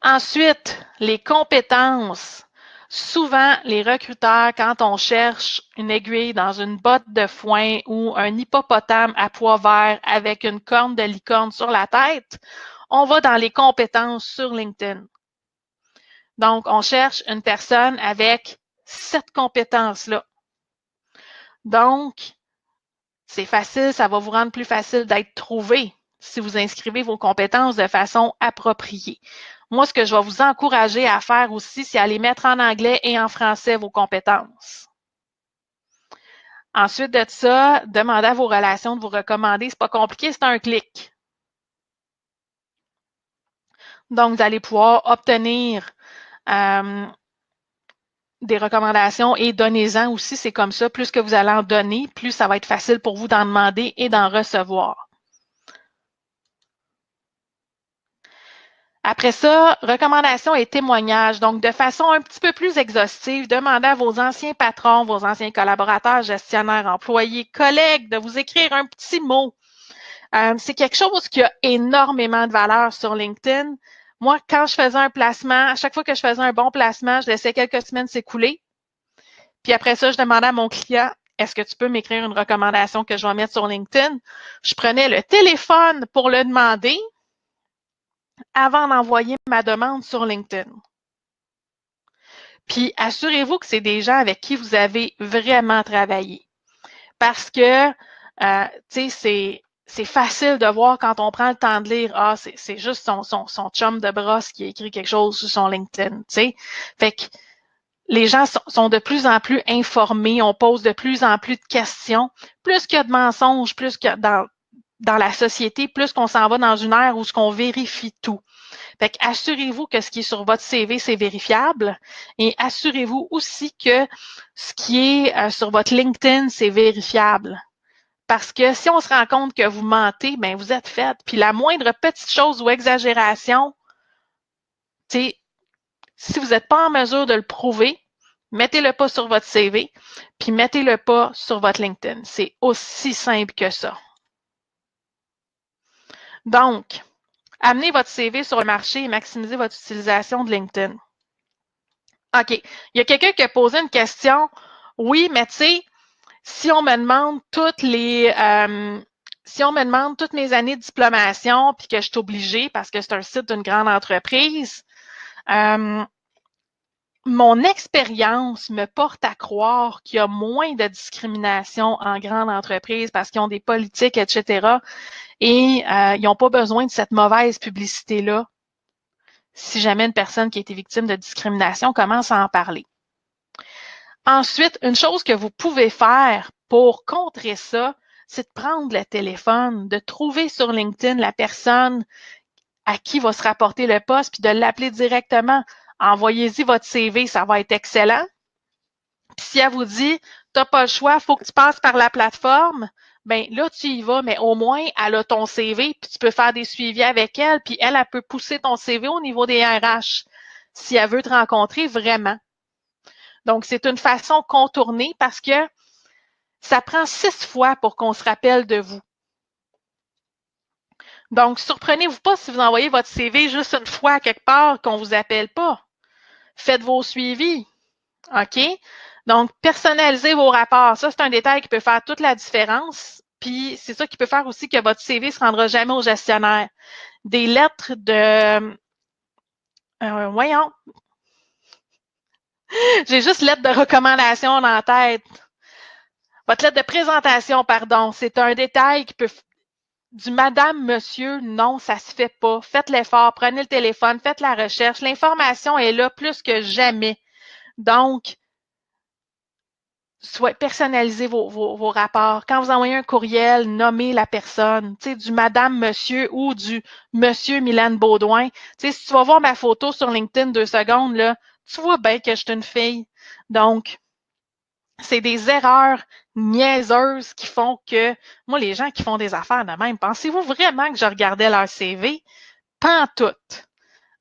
Ensuite, les compétences. Souvent, les recruteurs, quand on cherche une aiguille dans une botte de foin ou un hippopotame à pois vert avec une corne de licorne sur la tête, on va dans les compétences sur LinkedIn. Donc, on cherche une personne avec cette compétence-là. Donc, c'est facile, ça va vous rendre plus facile d'être trouvé si vous inscrivez vos compétences de façon appropriée. Moi, ce que je vais vous encourager à faire aussi, c'est à les mettre en anglais et en français, vos compétences. Ensuite de ça, demandez à vos relations de vous recommander. C'est pas compliqué, c'est un clic. Donc, vous allez pouvoir obtenir des recommandations et donnez-en aussi. C'est comme ça. Plus que vous allez en donner, plus ça va être facile pour vous d'en demander et d'en recevoir. Après ça, recommandations et témoignages. Donc, de façon un petit peu plus exhaustive, demandez à vos anciens patrons, vos anciens collaborateurs, gestionnaires, employés, collègues de vous écrire un petit mot. C'est quelque chose qui a énormément de valeur sur LinkedIn. Moi, quand je faisais un placement, à chaque fois que je faisais un bon placement, je laissais quelques semaines s'écouler. Puis après ça, je demandais à mon client, est-ce que tu peux m'écrire une recommandation que je vais mettre sur LinkedIn? Je prenais le téléphone pour le demander avant d'envoyer ma demande sur LinkedIn. Puis assurez-vous que c'est des gens avec qui vous avez vraiment travaillé. Parce que, tu sais, c'est facile de voir quand on prend le temps de lire, ah, c'est juste son chum de brosse qui a écrit quelque chose sur son LinkedIn, tu sais. Fait que les gens sont de plus en plus informés, on pose de plus en plus de questions. Plus qu'il y a de mensonges, plus que dans la société, plus qu'on s'en va dans une ère où ce qu'on vérifie tout. Fait que assurez-vous que ce qui est sur votre CV, c'est vérifiable et assurez-vous aussi que ce qui est sur votre LinkedIn, c'est vérifiable. Parce que si on se rend compte que vous mentez, ben vous êtes fait. Puis la moindre petite chose ou exagération, si vous n'êtes pas en mesure de le prouver, mettez-le pas sur votre CV, puis mettez-le pas sur votre LinkedIn. C'est aussi simple que ça. Donc, amenez votre CV sur le marché et maximisez votre utilisation de LinkedIn. OK. Il y a quelqu'un qui a posé une question. Oui, mais tu sais, si on me demande si on me demande toutes mes années de diplomation, puis que je suis obligée parce que c'est un site d'une grande entreprise, mon expérience me porte à croire qu'il y a moins de discrimination en grande entreprise parce qu'ils ont des politiques, etc. Et ils n'ont pas besoin de cette mauvaise publicité-là si jamais une personne qui a été victime de discrimination commence à en parler. Ensuite, une chose que vous pouvez faire pour contrer ça, c'est de prendre le téléphone, de trouver sur LinkedIn la personne à qui va se rapporter le poste, puis de l'appeler directement. Envoyez-y votre CV, ça va être excellent. Puis si elle vous dit, tu n'as pas le choix, il faut que tu passes par la plateforme, bien là, tu y vas, mais au moins, elle a ton CV, puis tu peux faire des suivis avec elle, puis elle peut pousser ton CV au niveau des RH si elle veut te rencontrer vraiment. Donc, c'est une façon contournée parce que ça prend 6 fois pour qu'on se rappelle de vous. Donc, surprenez-vous pas si vous envoyez votre CV juste une fois quelque part qu'on ne vous appelle pas. Faites vos suivis. OK? Donc, personnalisez vos rapports. Ça, c'est un détail qui peut faire toute la différence. puis c'est ça qui peut faire aussi que votre CV ne se rendra jamais au gestionnaire. Des lettres de... voyons. J'ai juste lettre de recommandation dans la tête. Votre lettre de présentation, pardon, c'est un détail qui peut... Du madame, monsieur, non, ça se fait pas. Faites l'effort, prenez le téléphone, faites la recherche. L'information est là plus que jamais. Donc, personnalisez vos rapports. Quand vous envoyez un courriel, nommez la personne. Tu sais, du madame, monsieur ou du monsieur Mylène Baudouin. Tu sais, si tu vas voir ma photo sur LinkedIn 2 secondes, là, tu vois bien que je suis une fille. Donc, c'est des erreurs niaiseuses qui font que, moi, les gens qui font des affaires de même, pensez-vous vraiment que je regardais leur CV? Pantoute.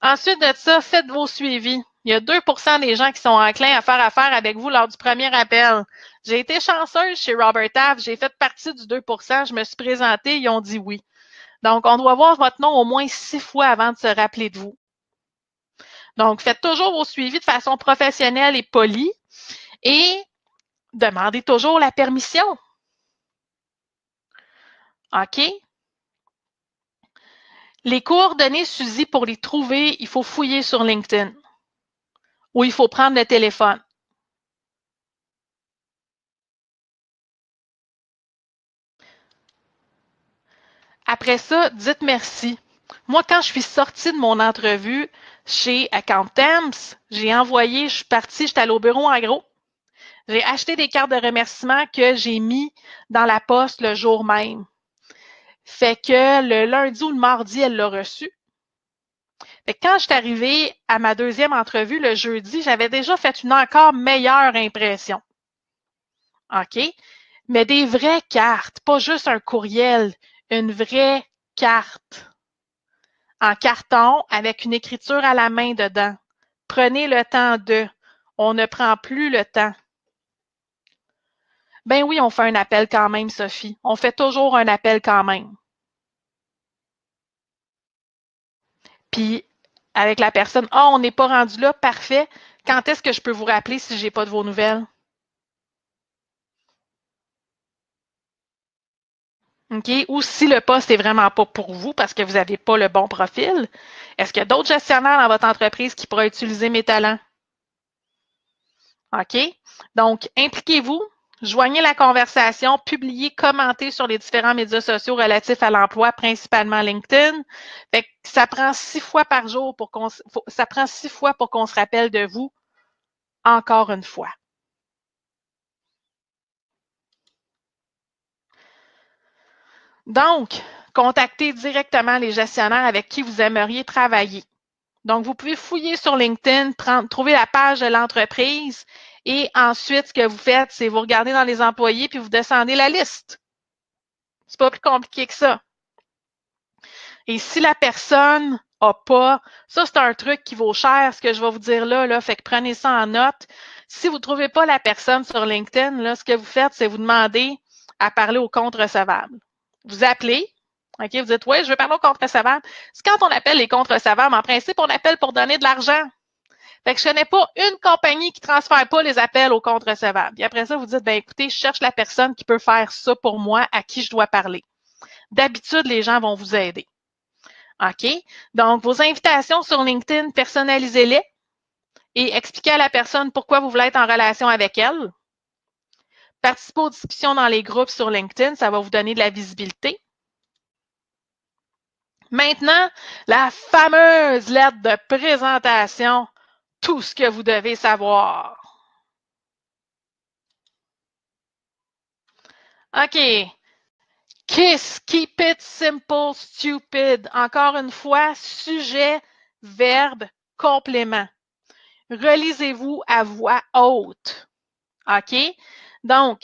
Ensuite de ça, faites vos suivis. Il y a 2 des gens qui sont enclins à faire affaire avec vous lors du premier appel. J'ai été chanceuse chez Robert Taft, j'ai fait partie du 2 je me suis présentée, ils ont dit oui. Donc, on doit voir votre nom au moins 6 fois avant de se rappeler de vous. Donc, faites toujours vos suivis de façon professionnelle et polie et demandez toujours la permission. OK? Les coordonnées Suzy, pour les trouver, il faut fouiller sur LinkedIn ou il faut prendre le téléphone. Après ça, dites merci. Moi, quand je suis sortie de mon entrevue chez Accountemps, j'ai envoyé, je suis partie, j'étais allée au bureau en gros. J'ai acheté des cartes de remerciement que j'ai mis dans la poste le jour même. Fait que le lundi ou le mardi, elle l'a reçu. Fait que quand je suis arrivée à ma deuxième entrevue le jeudi, j'avais déjà fait une encore meilleure impression. OK? Mais des vraies cartes, pas juste un courriel, une vraie carte. En carton avec une écriture à la main dedans. Prenez le temps de. On ne prend plus le temps. Ben oui, on fait un appel quand même, Sophie. On fait toujours un appel quand même. Puis, avec la personne, ah, on n'est pas rendu là, parfait. Quand est-ce que je peux vous rappeler si j'ai pas de vos nouvelles? OK? Ou si le poste est vraiment pas pour vous parce que vous n'avez pas le bon profil, est-ce qu'il y a d'autres gestionnaires dans votre entreprise qui pourraient utiliser mes talents? OK? Donc, impliquez-vous, joignez la conversation, publiez, commentez sur les différents médias sociaux relatifs à l'emploi, principalement LinkedIn. Fait que ça prend 6 fois par jour pour qu'on se rappelle de vous encore une fois. Donc, contactez directement les gestionnaires avec qui vous aimeriez travailler. Donc, vous pouvez fouiller sur LinkedIn, trouver la page de l'entreprise et ensuite, ce que vous faites, c'est vous regardez dans les employés puis vous descendez la liste. C'est pas plus compliqué que ça. Et si la personne n'a pas, ça c'est un truc qui vaut cher, ce que je vais vous dire là, fait que prenez ça en note. Si vous ne trouvez pas la personne sur LinkedIn, là, ce que vous faites, c'est vous demander à parler au compte recevable. Vous appelez, OK, vous dites, oui, je veux parler au compte recevable. C'est quand on appelle les comptes recevables, en principe, on appelle pour donner de l'argent. Fait que je connais pas une compagnie qui transfère pas les appels au compte recevable. Et après ça, vous dites, ben écoutez, je cherche la personne qui peut faire ça pour moi, à qui je dois parler. D'habitude, les gens vont vous aider. OK? Donc, vos invitations sur LinkedIn, personnalisez-les et expliquez à la personne pourquoi vous voulez être en relation avec elle. Participez aux discussions dans les groupes sur LinkedIn, ça va vous donner de la visibilité. Maintenant, la fameuse lettre de présentation, tout ce que vous devez savoir. OK. KISS, keep it simple, stupid. Encore une fois, sujet, verbe, complément. Relisez-vous à voix haute. OK? Donc,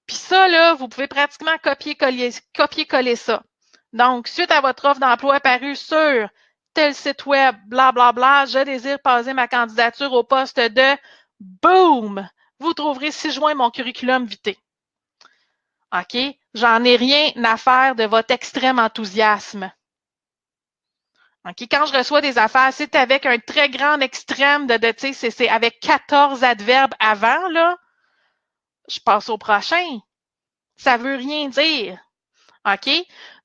puis ça, là, vous pouvez pratiquement copier-coller ça. Donc, suite à votre offre d'emploi apparue sur tel site web, blablabla, je désire poser ma candidature au poste de boom! Vous trouverez 6 juin mon curriculum vitae. OK? J'en ai rien à faire de votre extrême enthousiasme. OK? Quand je reçois des affaires, c'est avec un très grand extrême tu sais, c'est avec 14 adverbes avant, là. Je passe au prochain. Ça veut rien dire. OK?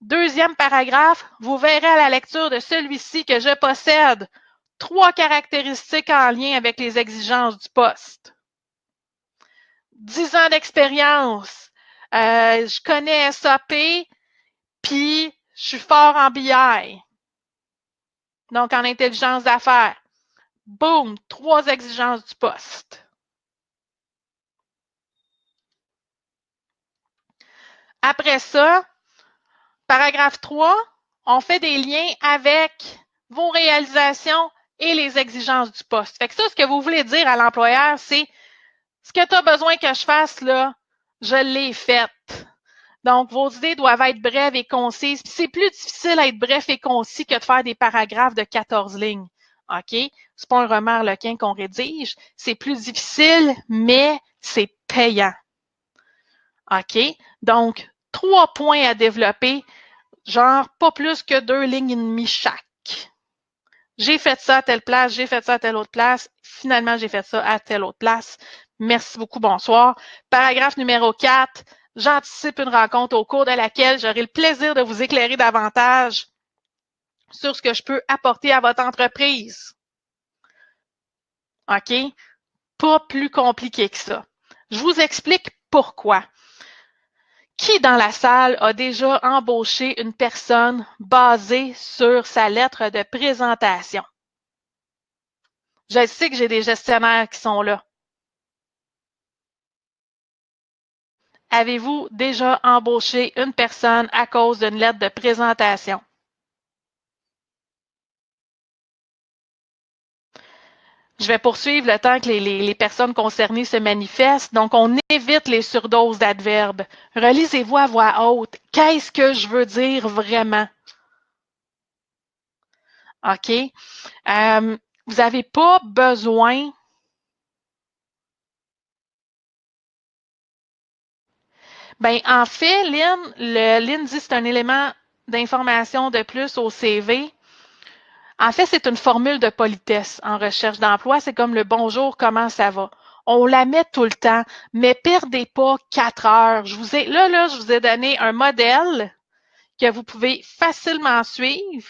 Deuxième paragraphe, vous verrez à la lecture de celui-ci que je possède 3 caractéristiques en lien avec les exigences du poste. 10 ans d'expérience, je connais SAP, puis je suis fort en BI. Donc, en intelligence d'affaires. Boum, 3 exigences du poste. Après ça, paragraphe 3, on fait des liens avec vos réalisations et les exigences du poste. Fait que ça, ce que vous voulez dire à l'employeur, c'est ce que tu as besoin que je fasse, là, je l'ai fait. Donc, vos idées doivent être brèves et concises. C'est plus difficile à être bref et concis que de faire des paragraphes de 14 lignes. OK? C'est pas un Remire Lequin qu'on rédige. C'est plus difficile, mais c'est payant. OK? Donc, 3 points à développer, genre pas plus que 2 lignes et demie chaque. J'ai fait ça à telle place, j'ai fait ça à telle autre place. Finalement, j'ai fait ça à telle autre place. Merci beaucoup, bonsoir. Paragraphe numéro 4. J'anticipe une rencontre au cours de laquelle j'aurai le plaisir de vous éclairer davantage sur ce que je peux apporter à votre entreprise. OK? Pas plus compliqué que ça. Je vous explique pourquoi. Qui dans la salle a déjà embauché une personne basée sur sa lettre de présentation? Je sais que j'ai des gestionnaires qui sont là. Avez-vous déjà embauché une personne à cause d'une lettre de présentation? Je vais poursuivre le temps que les personnes concernées se manifestent. Donc, on évite les surdoses d'adverbes. Relisez-vous à voix haute. Qu'est-ce que je veux dire vraiment? OK? Vous n'avez pas besoin. Ben, en fait, Lynn dit que c'est un élément d'information de plus au CV. En fait, c'est une formule de politesse en recherche d'emploi. C'est comme le bonjour, comment ça va? On la met tout le temps, mais perdez pas 4 heures. Je vous ai donné un modèle que vous pouvez facilement suivre,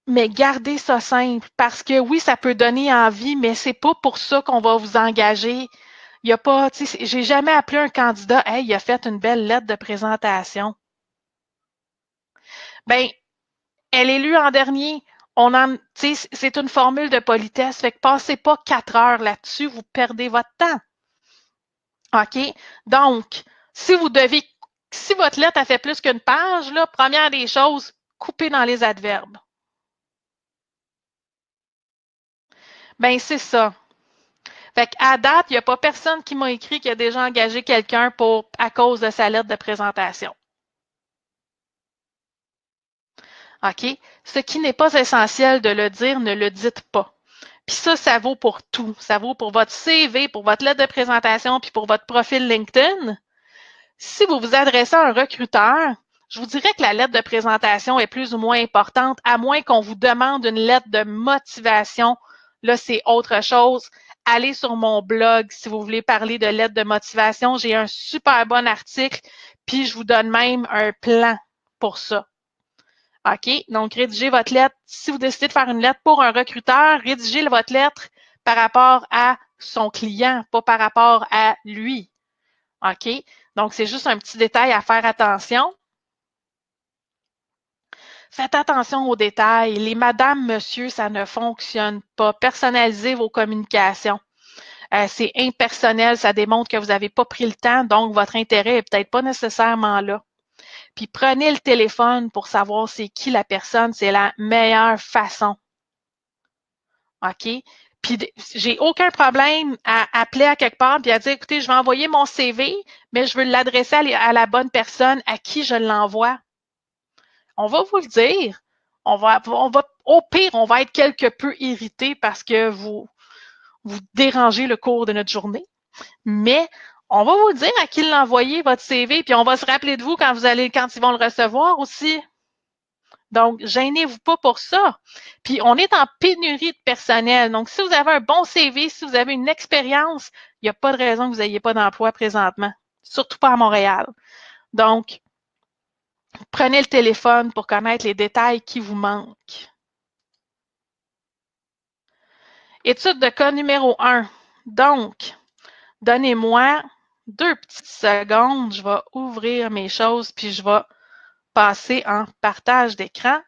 mais gardez ça simple parce que oui, ça peut donner envie, mais c'est pas pour ça qu'on va vous engager. Il y a pas, tu sais, j'ai jamais appelé un candidat, hey, il a fait une belle lettre de présentation. Ben, elle est lue en dernier. C'est une formule de politesse. Fait que passez pas 4 heures là-dessus, vous perdez votre temps. OK? Donc, si votre lettre a fait plus qu'une page, là, première des choses, coupez dans les adverbes. Ben, c'est ça. Fait qu'à date, il n'y a pas personne qui m'a écrit qui a déjà engagé quelqu'un à cause de sa lettre de présentation. OK? Ce qui n'est pas essentiel de le dire, ne le dites pas. Puis ça vaut pour tout. Ça vaut pour votre CV, pour votre lettre de présentation, puis pour votre profil LinkedIn. Si vous vous adressez à un recruteur, je vous dirais que la lettre de présentation est plus ou moins importante, à moins qu'on vous demande une lettre de motivation. Là, c'est autre chose. Allez sur mon blog si vous voulez parler de lettre de motivation. J'ai un super bon article, puis je vous donne même un plan pour ça. OK? Donc, rédigez votre lettre. Si vous décidez de faire une lettre pour un recruteur, rédigez votre lettre par rapport à son client, pas par rapport à lui. OK? Donc, c'est juste un petit détail à faire attention. Faites attention aux détails. Les madame, monsieur, ça ne fonctionne pas. Personnalisez vos communications. C'est impersonnel, ça démontre que vous n'avez pas pris le temps, donc votre intérêt n'est peut-être pas nécessairement là. Puis prenez le téléphone pour savoir c'est qui la personne, c'est la meilleure façon. OK? Puis j'ai aucun problème à appeler à quelque part puis à dire écoutez, je vais envoyer mon CV, mais je veux l'adresser à la bonne personne à qui je l'envoie. On va vous le dire. Au pire, on va être quelque peu irrité parce que vous dérangez le cours de notre journée. Mais on va vous dire à qui l'envoyer, votre CV, puis on va se rappeler de vous quand ils vont le recevoir aussi. Donc, gênez-vous pas pour ça. Puis, on est en pénurie de personnel. Donc, si vous avez un bon CV, si vous avez une expérience, il n'y a pas de raison que vous n'ayez pas d'emploi présentement. Surtout pas à Montréal. Donc, prenez le téléphone pour connaître les détails qui vous manquent. Étude de cas numéro 1. Donc, donnez-moi 2 petites secondes. Je vais ouvrir mes choses puis je vais passer en partage d'écran.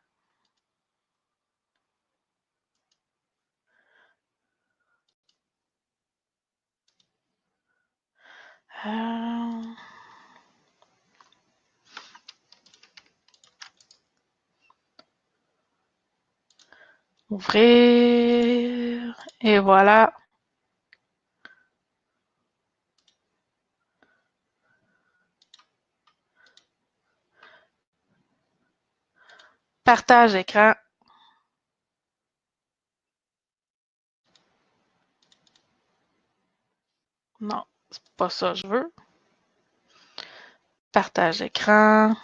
Ouvrir. Et voilà. Partage d'écran. Non, c'est pas ça que je veux. Partage d'écran.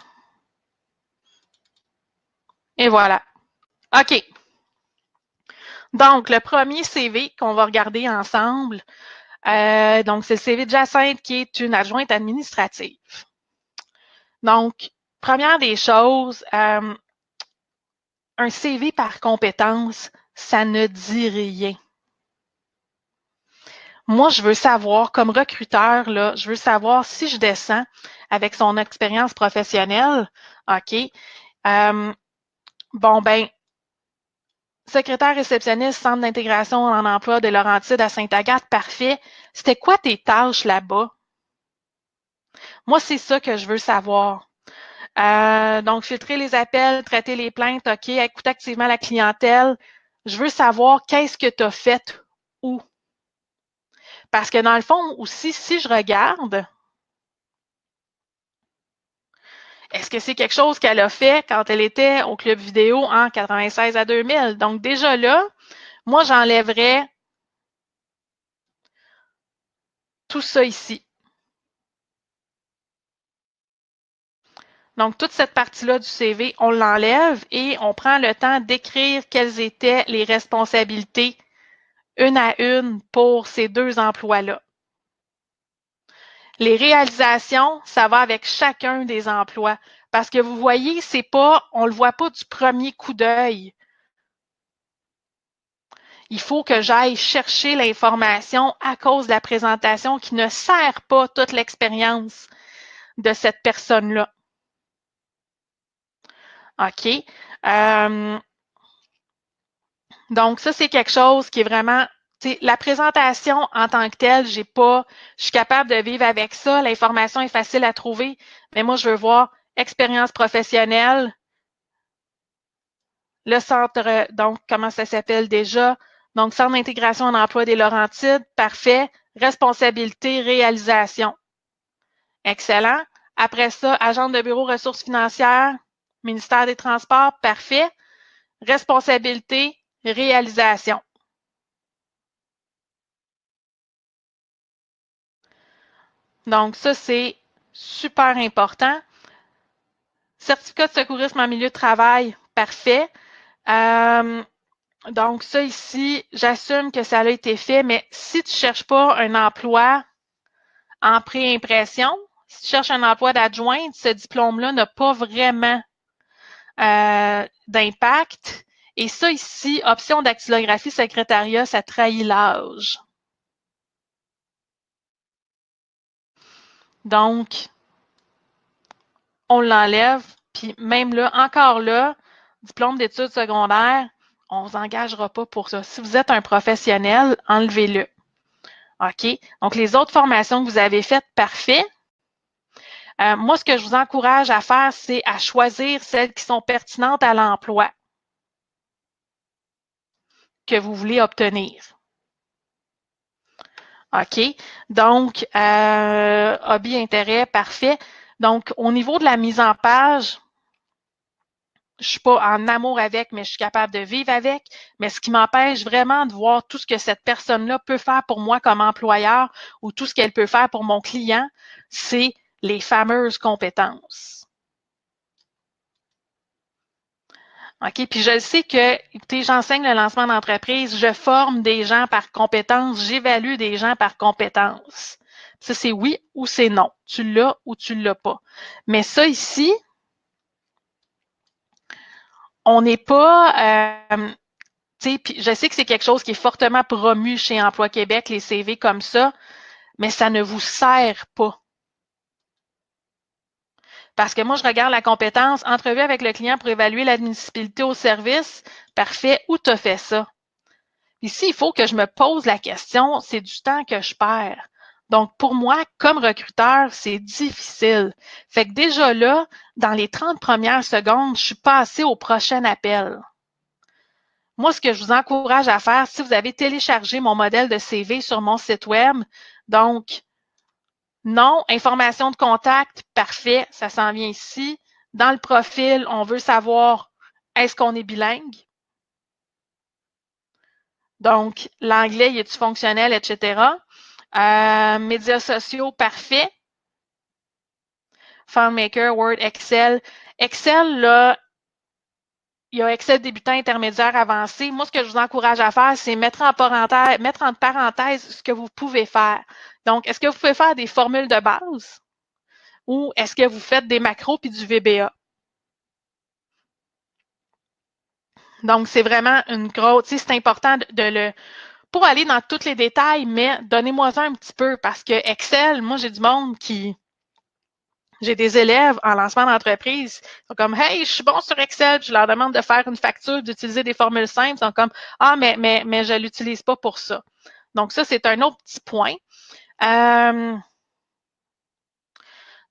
Et voilà. OK. Donc, le premier CV qu'on va regarder ensemble, donc c'est le CV de Jacinthe qui est une adjointe administrative. Donc, première des choses, un CV par compétence, ça ne dit rien. Moi, je veux savoir, comme recruteur, là, je veux savoir si je descends avec son expérience professionnelle, OK, bon, ben, secrétaire réceptionniste, centre d'intégration en emploi de Laurentides à Sainte-Agathe, parfait. C'était quoi tes tâches là-bas? Moi, c'est ça que je veux savoir. Donc, filtrer les appels, traiter les plaintes, OK, écouter activement la clientèle. Je veux savoir qu'est-ce que tu as fait où. Parce que dans le fond, aussi, si je regarde, est-ce que c'est quelque chose qu'elle a fait quand elle était au club vidéo en 96 à 2000? Donc, déjà là, moi, j'enlèverais tout ça ici. Donc, toute cette partie-là du CV, on l'enlève et on prend le temps d'écrire quelles étaient les responsabilités une à une pour ces 2 emplois-là. Les réalisations, ça va avec chacun des emplois. Parce que vous voyez, c'est pas, on le voit pas du premier coup d'œil. Il faut que j'aille chercher l'information à cause de la présentation qui ne sert pas toute l'expérience de cette personne-là. OK. Donc, ça, c'est quelque chose qui est vraiment, la présentation en tant que telle, je suis capable de vivre avec ça. L'information est facile à trouver, mais moi, je veux voir expérience professionnelle, le centre, donc, comment ça s'appelle déjà? Donc, Centre d'intégration en emploi des Laurentides, parfait. Responsabilité, réalisation. Excellent. Après ça, agent de bureau ressources financières, ministère des Transports, parfait. Responsabilité, réalisation. Donc, ça, c'est super important. Certificat de secourisme en milieu de travail, parfait. Donc, ça ici, j'assume que ça a été fait, mais si tu ne cherches pas un emploi en pré-impression, si tu cherches un emploi d'adjointe, ce diplôme-là n'a pas vraiment d'impact. Et ça ici, option dactylographie secrétariat, ça trahit l'âge. Donc, on l'enlève, puis même là, encore là, diplôme d'études secondaires, on ne vous engagera pas pour ça. Si vous êtes un professionnel, enlevez-le. OK? Donc, les autres formations que vous avez faites, parfait. Moi, ce que je vous encourage à faire, c'est à choisir celles qui sont pertinentes à l'emploi que vous voulez obtenir. OK? Donc, hobby, intérêt, parfait. Donc, au niveau de la mise en page, je ne suis pas en amour avec, mais je suis capable de vivre avec. Mais ce qui m'empêche vraiment de voir tout ce que cette personne-là peut faire pour moi comme employeur ou tout ce qu'elle peut faire pour mon client, c'est les fameuses compétences. OK? Puis je le sais que, écoutez, j'enseigne le lancement d'entreprise, je forme des gens par compétence, j'évalue des gens par compétence. Ça, c'est oui ou c'est non. Tu l'as ou tu l'as pas. Mais ça ici, on n'est pas... puis je sais que c'est quelque chose qui est fortement promu chez Emploi Québec, les CV comme ça, mais ça ne vous sert pas. Parce que moi, je regarde la compétence, entrevue avec le client pour évaluer l'admissibilité au service. Parfait, où tu as fait ça? Ici, il faut que je me pose la question, c'est du temps que je perds. Donc, pour moi, comme recruteur, c'est difficile. Fait que déjà là, dans les 30 premières secondes, je suis passée au prochain appel. Moi, ce que je vous encourage à faire, si vous avez téléchargé mon modèle de CV sur mon site web, donc, nom, information de contact, parfait, ça s'en vient ici. Dans le profil, on veut savoir, est-ce qu'on est bilingue? Donc, l'anglais, est-tu fonctionnel, etc. Médias sociaux, parfait. FileMaker, Word, Excel. Excel, là, il y a Excel débutant, intermédiaire, avancé. Moi, ce que je vous encourage à faire, c'est mettre en parenthèse ce que vous pouvez faire. Donc, est-ce que vous pouvez faire des formules de base ou est-ce que vous faites des macros puis du VBA? Donc, c'est vraiment une grosse, c'est important de le, pour aller dans tous les détails, mais donnez-moi ça un petit peu parce que Excel, moi, j'ai du monde j'ai des élèves en lancement d'entreprise qui sont comme, hey, je suis bon sur Excel, je leur demande de faire une facture, d'utiliser des formules simples, ils sont comme, ah, mais je l'utilise pas pour ça. Donc, ça, c'est un autre petit point.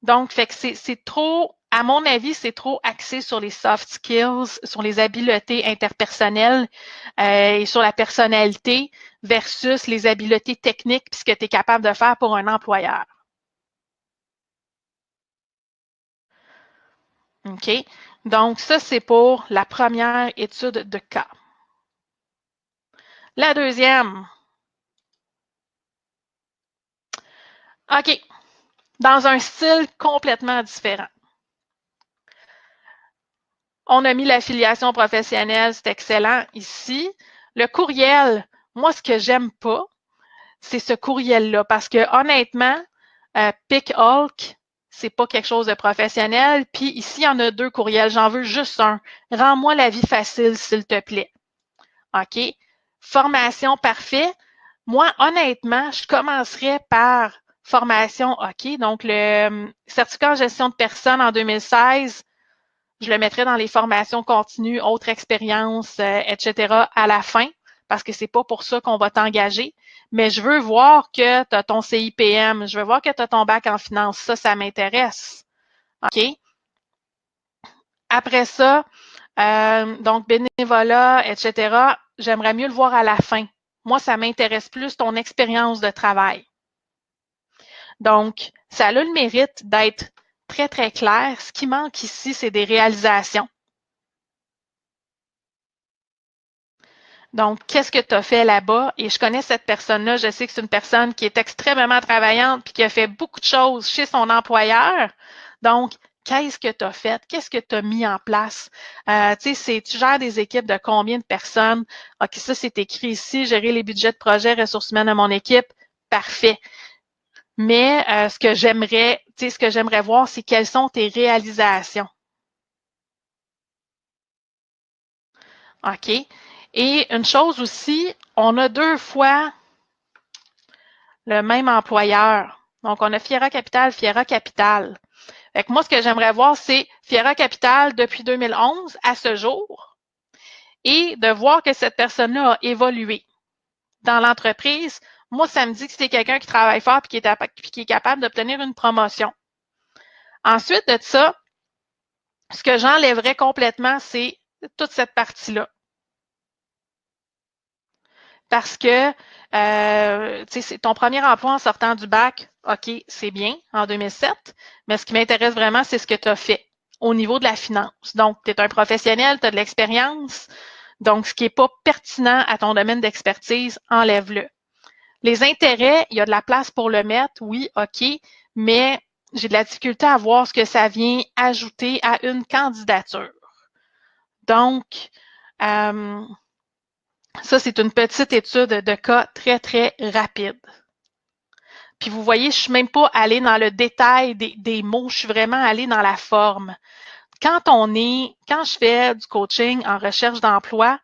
Donc, fait que c'est trop, à mon avis, c'est trop axé sur les soft skills, sur les habiletés interpersonnelles et sur la personnalité versus les habiletés techniques puis ce que tu es capable de faire pour un employeur. OK? Donc, ça, c'est pour la première étude de cas. La deuxième. OK. Dans un style complètement différent. On a mis l'affiliation professionnelle, c'est excellent ici. Le courriel, moi, ce que j'aime pas, c'est ce courriel-là. Parce que honnêtement, Pick Hulk, c'est pas quelque chose de professionnel. Puis ici, il y en a deux courriels. J'en veux juste un. Rends-moi la vie facile, s'il te plaît. OK? Formation parfait. Moi, honnêtement, je commencerais par formation OK. Donc, le certificat en gestion de personnes en 2016, je le mettrais dans les formations continues, autres expériences, etc. à la fin, parce que c'est pas pour ça qu'on va t'engager. Mais je veux voir que tu as ton CIPM, je veux voir que tu as ton bac en finance. Ça m'intéresse. OK? Après ça, donc bénévolat, etc., j'aimerais mieux le voir à la fin. Moi, ça m'intéresse plus ton expérience de travail. Donc, ça a le mérite d'être très, très clair. Ce qui manque ici, c'est des réalisations. Donc, qu'est-ce que tu as fait là-bas? Et je connais cette personne-là. Je sais que c'est une personne qui est extrêmement travaillante puis qui a fait beaucoup de choses chez son employeur. Donc, qu'est-ce que tu as fait? Qu'est-ce que tu as mis en place? Tu gères des équipes de combien de personnes? OK, ça, c'est écrit ici. Gérer les budgets de projet, ressources humaines de mon équipe. Parfait. Mais ce que j'aimerais voir, c'est quelles sont tes réalisations. OK? Et une chose aussi, on a deux fois le même employeur. Donc, on a Fiera Capital, Fiera Capital. Fait que moi, ce que j'aimerais voir, c'est Fiera Capital depuis 2011 à ce jour et de voir que cette personne-là a évolué dans l'entreprise. Moi, ça me dit que c'est quelqu'un qui travaille fort et qui est capable d'obtenir une promotion. Ensuite de ça, ce que j'enlèverais complètement, c'est toute cette partie-là. Parce que c'est ton premier emploi en sortant du bac, OK, c'est bien, en 2007, mais ce qui m'intéresse vraiment, c'est ce que tu as fait au niveau de la finance. Donc, tu es un professionnel, tu as de l'expérience, donc ce qui n'est pas pertinent à ton domaine d'expertise, enlève-le. Les intérêts, il y a de la place pour le mettre, oui, OK, mais j'ai de la difficulté à voir ce que ça vient ajouter à une candidature. Donc, ça, c'est une petite étude de cas très, très rapide. Puis vous voyez, je ne suis même pas allée dans le détail des mots, je suis vraiment allée dans la forme. Quand je fais du coaching en recherche d'emploi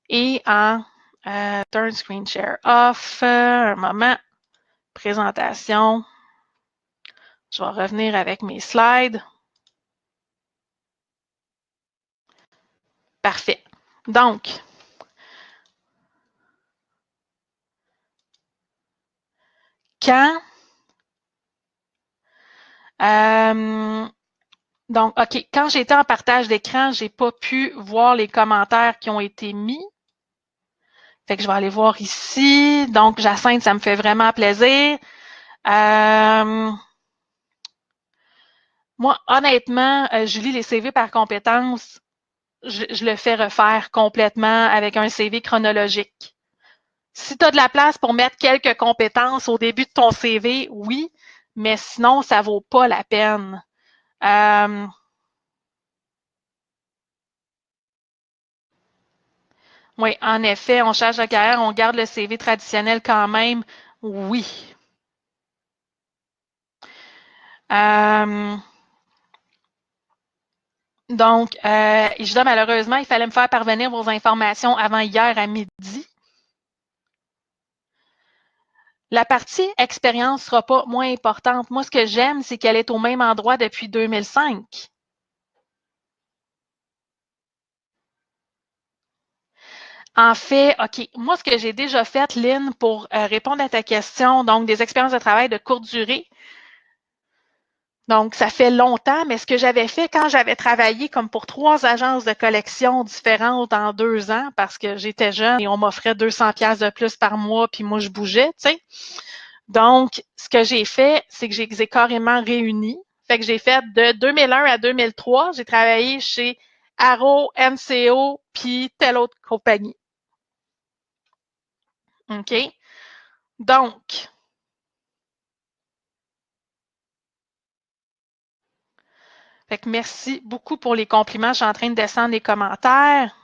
et en turn screen share off, un moment, présentation, je vais revenir avec mes slides. Parfait. Donc, quand j'étais en partage d'écran, j'ai pas pu voir les commentaires qui ont été mis. Fait que je vais aller voir ici. Donc, Jacinthe, ça me fait vraiment plaisir. Moi, honnêtement, Julie, les CV par compétences, je le fais refaire complètement avec un CV chronologique. Si tu as de la place pour mettre quelques compétences au début de ton CV, oui, mais sinon, ça vaut pas la peine. Oui, en effet, on change de carrière, on garde le CV traditionnel quand même. Oui. Donc, je dis malheureusement, il fallait me faire parvenir vos informations avant hier à midi. La partie expérience ne sera pas moins importante. Moi, ce que j'aime, c'est qu'elle est au même endroit depuis 2005. En fait, OK, moi, ce que j'ai déjà fait, Lynn, pour répondre à ta question, donc des expériences de travail de courte durée, donc ça fait longtemps, mais ce que j'avais fait quand j'avais travaillé comme pour 3 agences de collection différentes en 2 ans, parce que j'étais jeune et on m'offrait 200$ de plus par mois, puis moi, je bougeais, tu sais. Donc, ce que j'ai fait, c'est que j'ai carrément réuni. Fait que j'ai fait de 2001 à 2003, j'ai travaillé chez Arrow, MCO, puis telle autre compagnie. OK? Donc, fait que merci beaucoup pour les compliments. Je suis en train de descendre les commentaires.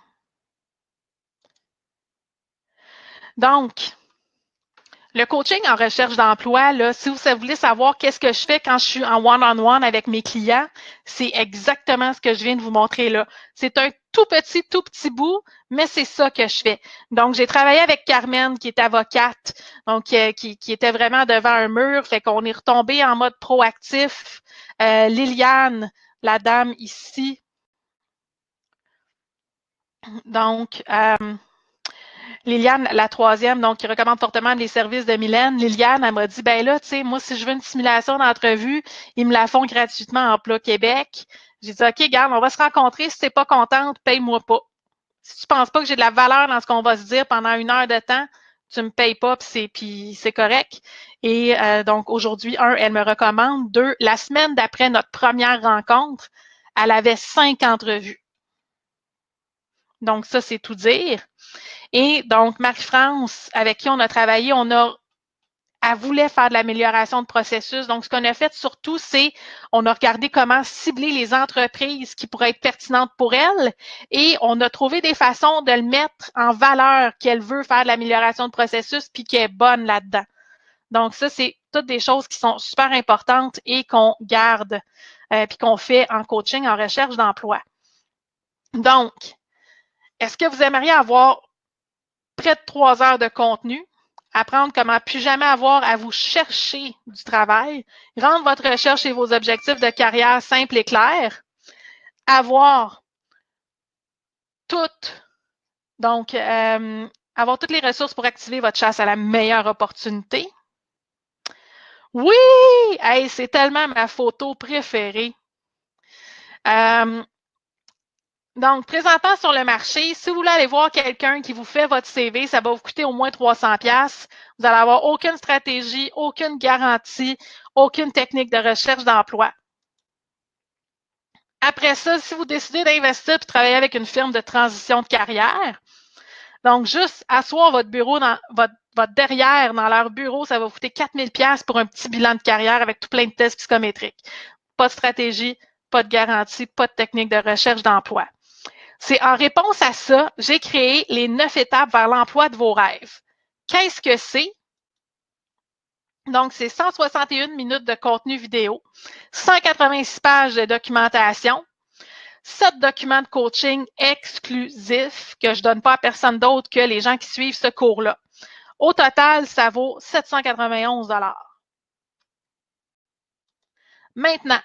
Donc, le coaching en recherche d'emploi, là, si vous voulez savoir qu'est-ce que je fais quand je suis en one-on-one avec mes clients, c'est exactement ce que je viens de vous montrer là. C'est un tout petit bout, mais c'est ça que je fais. Donc, j'ai travaillé avec Carmen, qui est avocate, donc qui était vraiment devant un mur, fait qu'on est retombé en mode proactif. Liliane, la dame ici, donc, Liliane, la troisième, donc qui recommande fortement les services de Mylène. Liliane, elle m'a dit, ben là, tu sais, moi, si je veux une simulation d'entrevue, ils me la font gratuitement en Emploi Québec. J'ai dit, OK, garde, on va se rencontrer. Si t'es pas contente, paye-moi pas. Si tu penses pas que j'ai de la valeur dans ce qu'on va se dire pendant 1 heure de temps, tu me payes pas, puis c'est correct. Et donc, aujourd'hui, elle me recommande. 2, la semaine d'après notre première rencontre, elle avait 5 entrevues. Donc, ça, c'est tout dire. Et donc, Marie-France, avec qui on a travaillé, elle voulait faire de l'amélioration de processus. Donc, ce qu'on a fait surtout, c'est on a regardé comment cibler les entreprises qui pourraient être pertinentes pour elle et on a trouvé des façons de le mettre en valeur qu'elle veut faire de l'amélioration de processus puis qu'elle est bonne là-dedans. Donc, ça, c'est toutes des choses qui sont super importantes et qu'on garde puis qu'on fait en coaching, en recherche d'emploi. Donc, est-ce que vous aimeriez avoir près de 3 heures de contenu, apprendre comment plus jamais avoir à vous chercher du travail, rendre votre recherche et vos objectifs de carrière simples et clairs, avoir toutes, donc, avoir toutes les ressources pour activer votre chasse à la meilleure opportunité. Oui! Hey, c'est tellement ma photo préférée. Donc, présentant sur le marché, si vous voulez aller voir quelqu'un qui vous fait votre CV, ça va vous coûter au moins 300$. Vous n'allez avoir aucune stratégie, aucune garantie, aucune technique de recherche d'emploi. Après ça, si vous décidez d'investir et travailler avec une firme de transition de carrière, donc juste asseoir votre bureau dans votre derrière dans leur bureau, ça va vous coûter 4000$ pour un petit bilan de carrière avec tout plein de tests psychométriques. Pas de stratégie, pas de garantie, pas de technique de recherche d'emploi. C'est en réponse à ça, j'ai créé les 9 étapes vers l'emploi de vos rêves. Qu'est-ce que c'est? Donc, c'est 161 minutes de contenu vidéo, 186 pages de documentation, 7 documents de coaching exclusifs que je ne donne pas à personne d'autre que les gens qui suivent ce cours-là. Au total, ça vaut 791 $. Maintenant,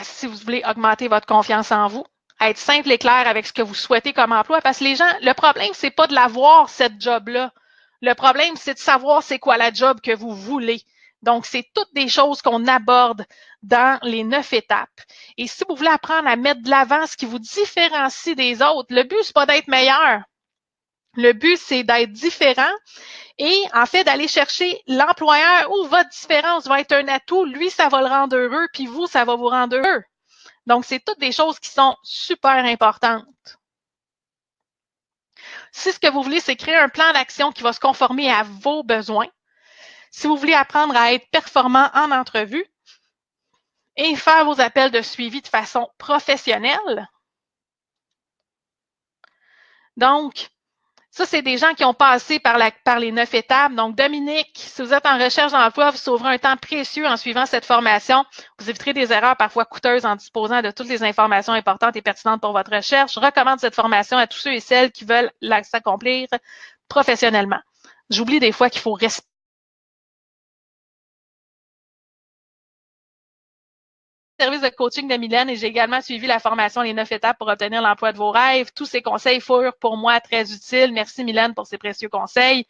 si vous voulez augmenter votre confiance en vous, être simple et clair avec ce que vous souhaitez comme emploi, parce que les gens, le problème, c'est pas de l'avoir, cette job-là. Le problème, c'est de savoir c'est quoi la job que vous voulez. Donc, c'est toutes des choses qu'on aborde dans les 9 étapes. Et si vous voulez apprendre à mettre de l'avant ce qui vous différencie des autres, le but, c'est pas d'être meilleur. Le but, c'est d'être différent et en fait d'aller chercher l'employeur où votre différence va être un atout. Lui, ça va le rendre heureux, puis vous, ça va vous rendre heureux. Donc, c'est toutes des choses qui sont super importantes. Si ce que vous voulez, c'est créer un plan d'action qui va se conformer à vos besoins, si vous voulez apprendre à être performant en entrevue et faire vos appels de suivi de façon professionnelle, donc, ça, c'est des gens qui ont passé par les 9 étapes. Donc, Dominique, si vous êtes en recherche d'emploi, vous sauverez un temps précieux en suivant cette formation. Vous éviterez des erreurs parfois coûteuses en disposant de toutes les informations importantes et pertinentes pour votre recherche. Je recommande cette formation à tous ceux et celles qui veulent s'accomplir professionnellement. J'oublie des fois qu'il faut respecter le service de coaching de Mylène et j'ai également suivi la formation Les 9 étapes pour obtenir l'emploi de vos rêves. Tous ces conseils furent pour moi très utiles. Merci Mylène pour ces précieux conseils.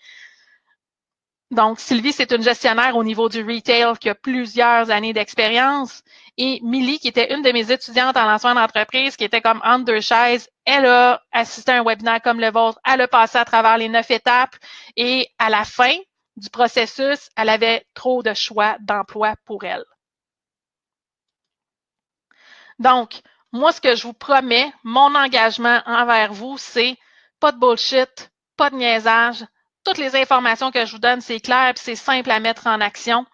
Donc, Sylvie, c'est une gestionnaire au niveau du retail qui a plusieurs années d'expérience. Et Millie, qui était une de mes étudiantes en lancement d'entreprise, qui était comme entre deux chaises, elle a assisté à un webinaire comme le vôtre. Elle a passé à travers les 9 étapes. Et à la fin du processus, elle avait trop de choix d'emploi pour elle. Donc, moi, ce que je vous promets, mon engagement envers vous, c'est pas de bullshit, pas de niaisage. Toutes les informations que je vous donne, c'est clair et c'est simple à mettre en action.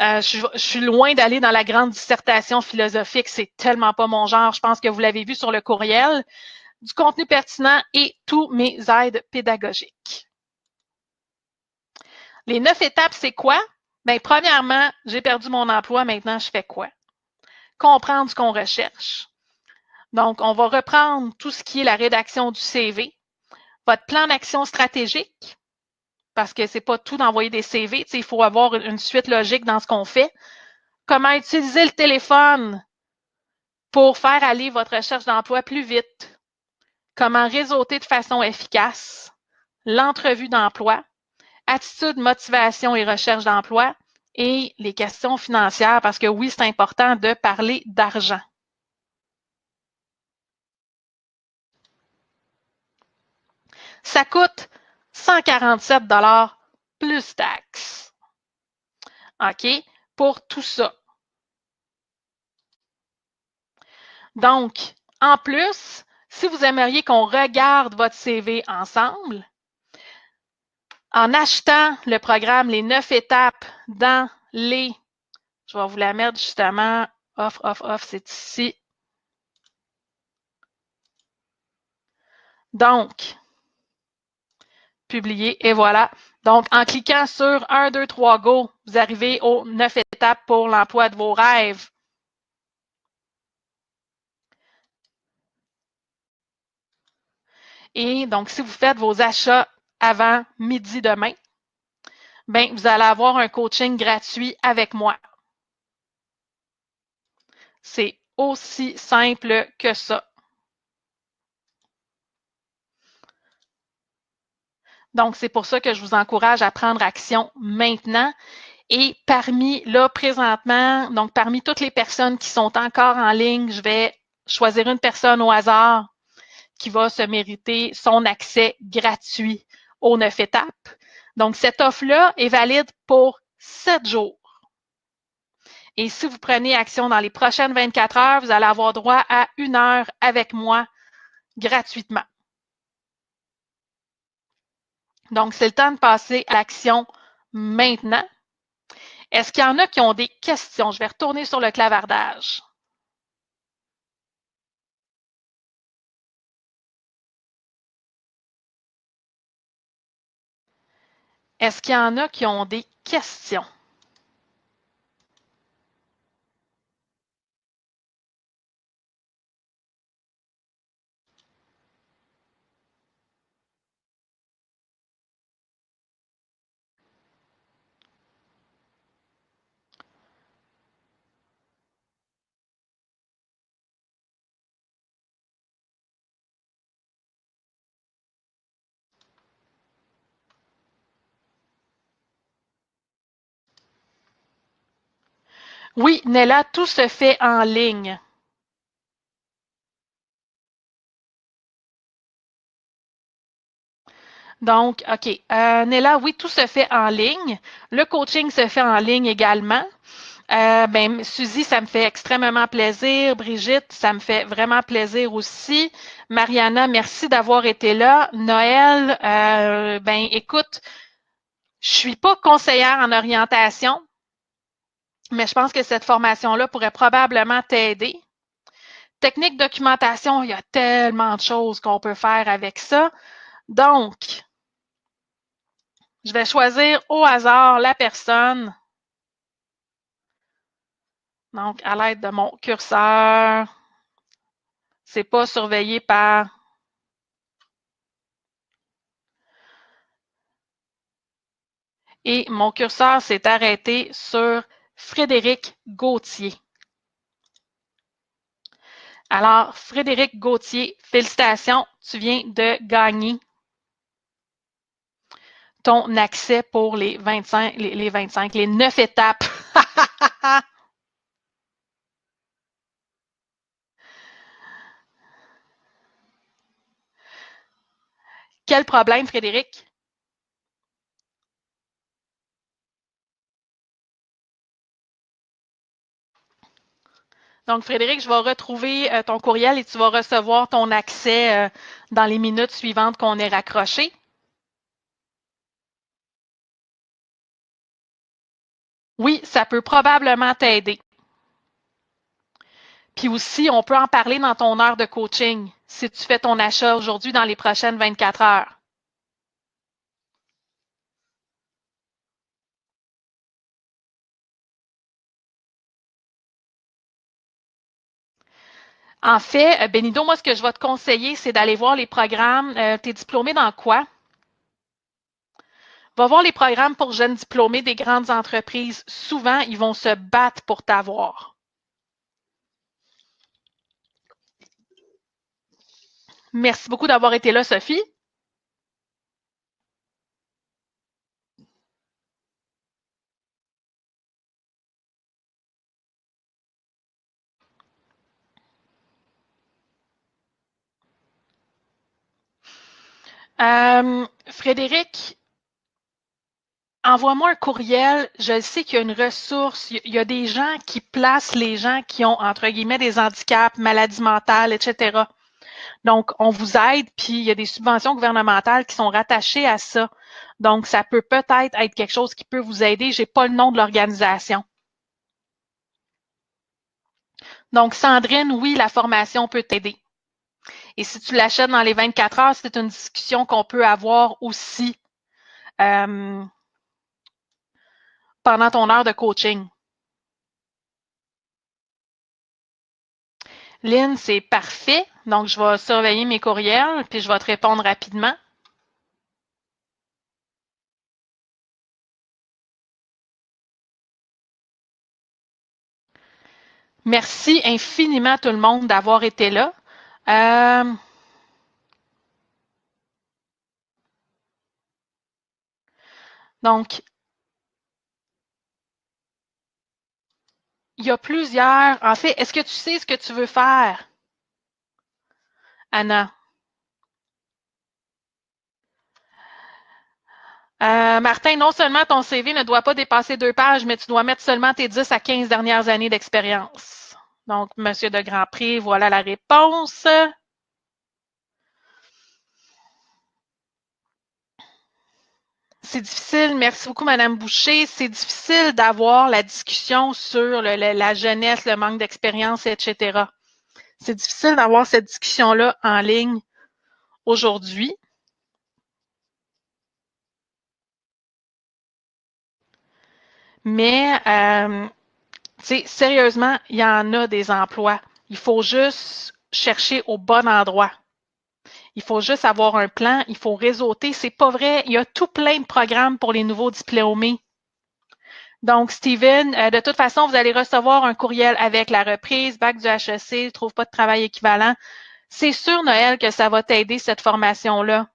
Je suis loin d'aller dans la grande dissertation philosophique, c'est tellement pas mon genre. Je pense que vous l'avez vu sur le courriel. Du contenu pertinent et tous mes aides pédagogiques. Les 9 étapes, c'est quoi? Bien, premièrement, j'ai perdu mon emploi, maintenant je fais quoi? Comprendre ce qu'on recherche. Donc, on va reprendre tout ce qui est la rédaction du CV, votre plan d'action stratégique, parce que c'est pas tout d'envoyer des CV, il faut avoir une suite logique dans ce qu'on fait. Comment utiliser le téléphone pour faire aller votre recherche d'emploi plus vite. Comment réseauter de façon efficace. L'entrevue d'emploi, attitude, motivation et recherche d'emploi et les questions financières, parce que oui, c'est important de parler d'argent. Ça coûte 147 $ plus taxes. OK? Pour tout ça. Donc, en plus, si vous aimeriez qu'on regarde votre CV ensemble, en achetant le programme Les 9 étapes dans les... Je vais vous la mettre justement. Off, c'est ici. Donc, publier et voilà. Donc, en cliquant sur 1, 2, 3, go, vous arrivez aux 9 étapes pour l'emploi de vos rêves. Et donc, si vous faites vos achats avant midi demain, ben, vous allez avoir un coaching gratuit avec moi. C'est aussi simple que ça. Donc, c'est pour ça que je vous encourage à prendre action maintenant. Et parmi, là, présentement, donc parmi toutes les personnes qui sont encore en ligne, je vais choisir une personne au hasard qui va se mériter son accès gratuit aux 9 étapes. Donc, cette offre-là est valide pour 7 jours. Et si vous prenez action dans les prochaines 24 heures, vous allez avoir droit à 1 heure avec moi gratuitement. Donc, c'est le temps de passer à l'action maintenant. Est-ce qu'il y en a qui ont des questions? Je vais retourner sur le clavardage. Est-ce qu'il y en a qui ont des questions? Oui, Nella, tout se fait en ligne. Donc, OK. Nella, oui, tout se fait en ligne. Le coaching se fait en ligne également. Ben, Suzy, ça me fait extrêmement plaisir. Brigitte, ça me fait vraiment plaisir aussi. Mariana, merci d'avoir été là. Noël, ben, écoute, je suis pas conseillère en orientation, mais je pense que cette formation-là pourrait probablement t'aider. Technique documentation, il y a tellement de choses qu'on peut faire avec ça. Donc, je vais choisir au hasard la personne. Donc, à l'aide de mon curseur, c'est pas surveillé par... Et mon curseur s'est arrêté sur Frédéric Gauthier. Alors, Frédéric Gauthier, félicitations, tu viens de gagner ton accès pour les 25, les 9 étapes. Quel problème, Frédéric? Donc, Frédéric, je vais retrouver ton courriel et tu vas recevoir ton accès dans les minutes suivantes qu'on est raccroché. Oui, ça peut probablement t'aider. Puis aussi, on peut en parler dans ton heure de coaching si tu fais ton achat aujourd'hui dans les prochaines 24 heures. En fait, Benido, moi, ce que je vais te conseiller, c'est d'aller voir les programmes. Tu es diplômé dans quoi? Va voir les programmes pour jeunes diplômés des grandes entreprises. Souvent, ils vont se battre pour t'avoir. Merci beaucoup d'avoir été là, Sophie. Frédéric, envoie-moi un courriel. Je sais qu'il y a une ressource. Il y a des gens qui placent les gens qui ont, entre guillemets, des handicaps, maladies mentales, etc. Donc, on vous aide, puis il y a des subventions gouvernementales qui sont rattachées à ça. Donc, ça peut peut-être être quelque chose qui peut vous aider. Je n'ai pas le nom de l'organisation. Donc, Sandrine, oui, la formation peut t'aider. Et si tu l'achètes dans les 24 heures, c'est une discussion qu'on peut avoir aussi euh, pendant ton heure de coaching. Lynn, c'est parfait. Donc, je vais surveiller mes courriels, puis je vais te répondre rapidement. Merci infiniment à tout le monde d'avoir été là. Donc, il y a plusieurs. En fait, est-ce que tu sais ce que tu veux faire, Anna? Martin, non seulement ton CV ne doit pas dépasser 2 pages, mais tu dois mettre seulement tes 10 à 15 dernières années d'expérience. Donc, Monsieur de Grandpré, voilà la réponse. C'est difficile, merci beaucoup, Madame Boucher. C'est difficile d'avoir la discussion sur la jeunesse, le manque d'expérience, etc. C'est difficile d'avoir cette discussion-là en ligne aujourd'hui. Mais, sérieusement, il y en a des emplois. Il faut juste chercher au bon endroit. Il faut juste avoir un plan, il faut réseauter. C'est pas vrai, il y a tout plein de programmes pour les nouveaux diplômés. Donc, Steven, de toute façon, vous allez recevoir un courriel avec la reprise, bac du HEC, trouve pas de travail équivalent. C'est sûr, Noël, que ça va t'aider, cette formation-là.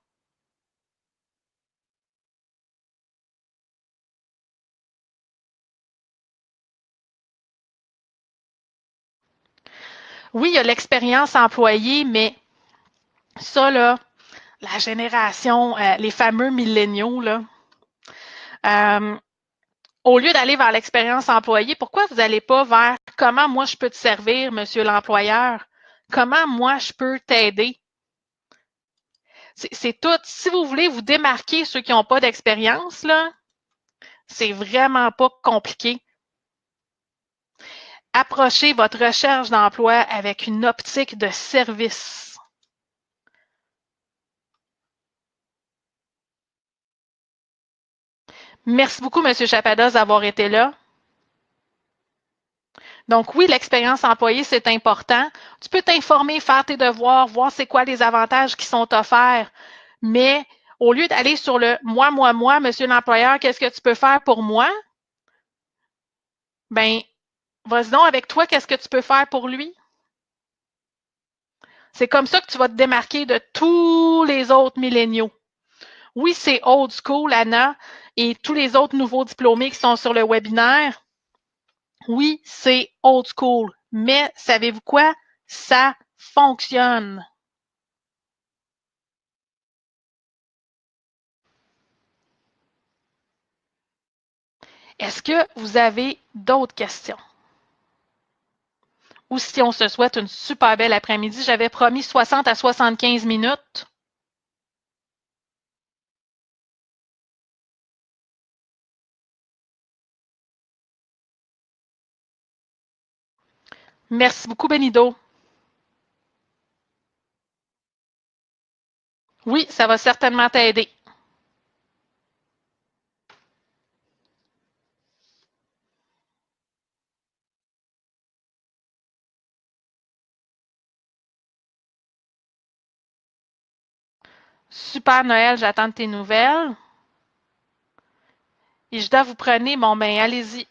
Oui, il y a l'expérience employée, mais ça, là, la génération, les fameux milléniaux, là, euh, au lieu d'aller vers l'expérience employée, pourquoi vous n'allez pas vers comment moi je peux te servir, monsieur l'employeur? Comment moi je peux t'aider? C'est tout. Si vous voulez vous démarquer ceux qui n'ont pas d'expérience, là, c'est vraiment pas compliqué. Approchez votre recherche d'emploi avec une optique de service. Merci beaucoup, M. Chapadas, d'avoir été là. Donc oui, l'expérience employée, c'est important. Tu peux t'informer, faire tes devoirs, voir c'est quoi les avantages qui sont offerts. Mais au lieu d'aller sur le moi, monsieur l'employeur, qu'est-ce que tu peux faire pour moi? Ben, vas-y donc avec toi, qu'est-ce que tu peux faire pour lui? C'est comme ça que tu vas te démarquer de tous les autres milléniaux. Oui, c'est old school, Anna, et tous les autres nouveaux diplômés qui sont sur le webinaire. Oui, c'est old school, mais savez-vous quoi? Ça fonctionne. Est-ce que vous avez d'autres questions? Ou si on se souhaite une super belle après-midi, j'avais promis 60 à 75 minutes. Merci beaucoup, Benido. Oui, ça va certainement t'aider. Super Noël, j'attends tes nouvelles. Et je dois vous prenez, bon ben allez-y.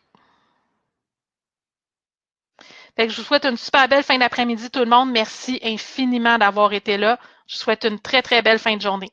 Fait que je vous souhaite une super belle fin d'après-midi tout le monde. Merci infiniment d'avoir été là. Je vous souhaite une très très belle fin de journée.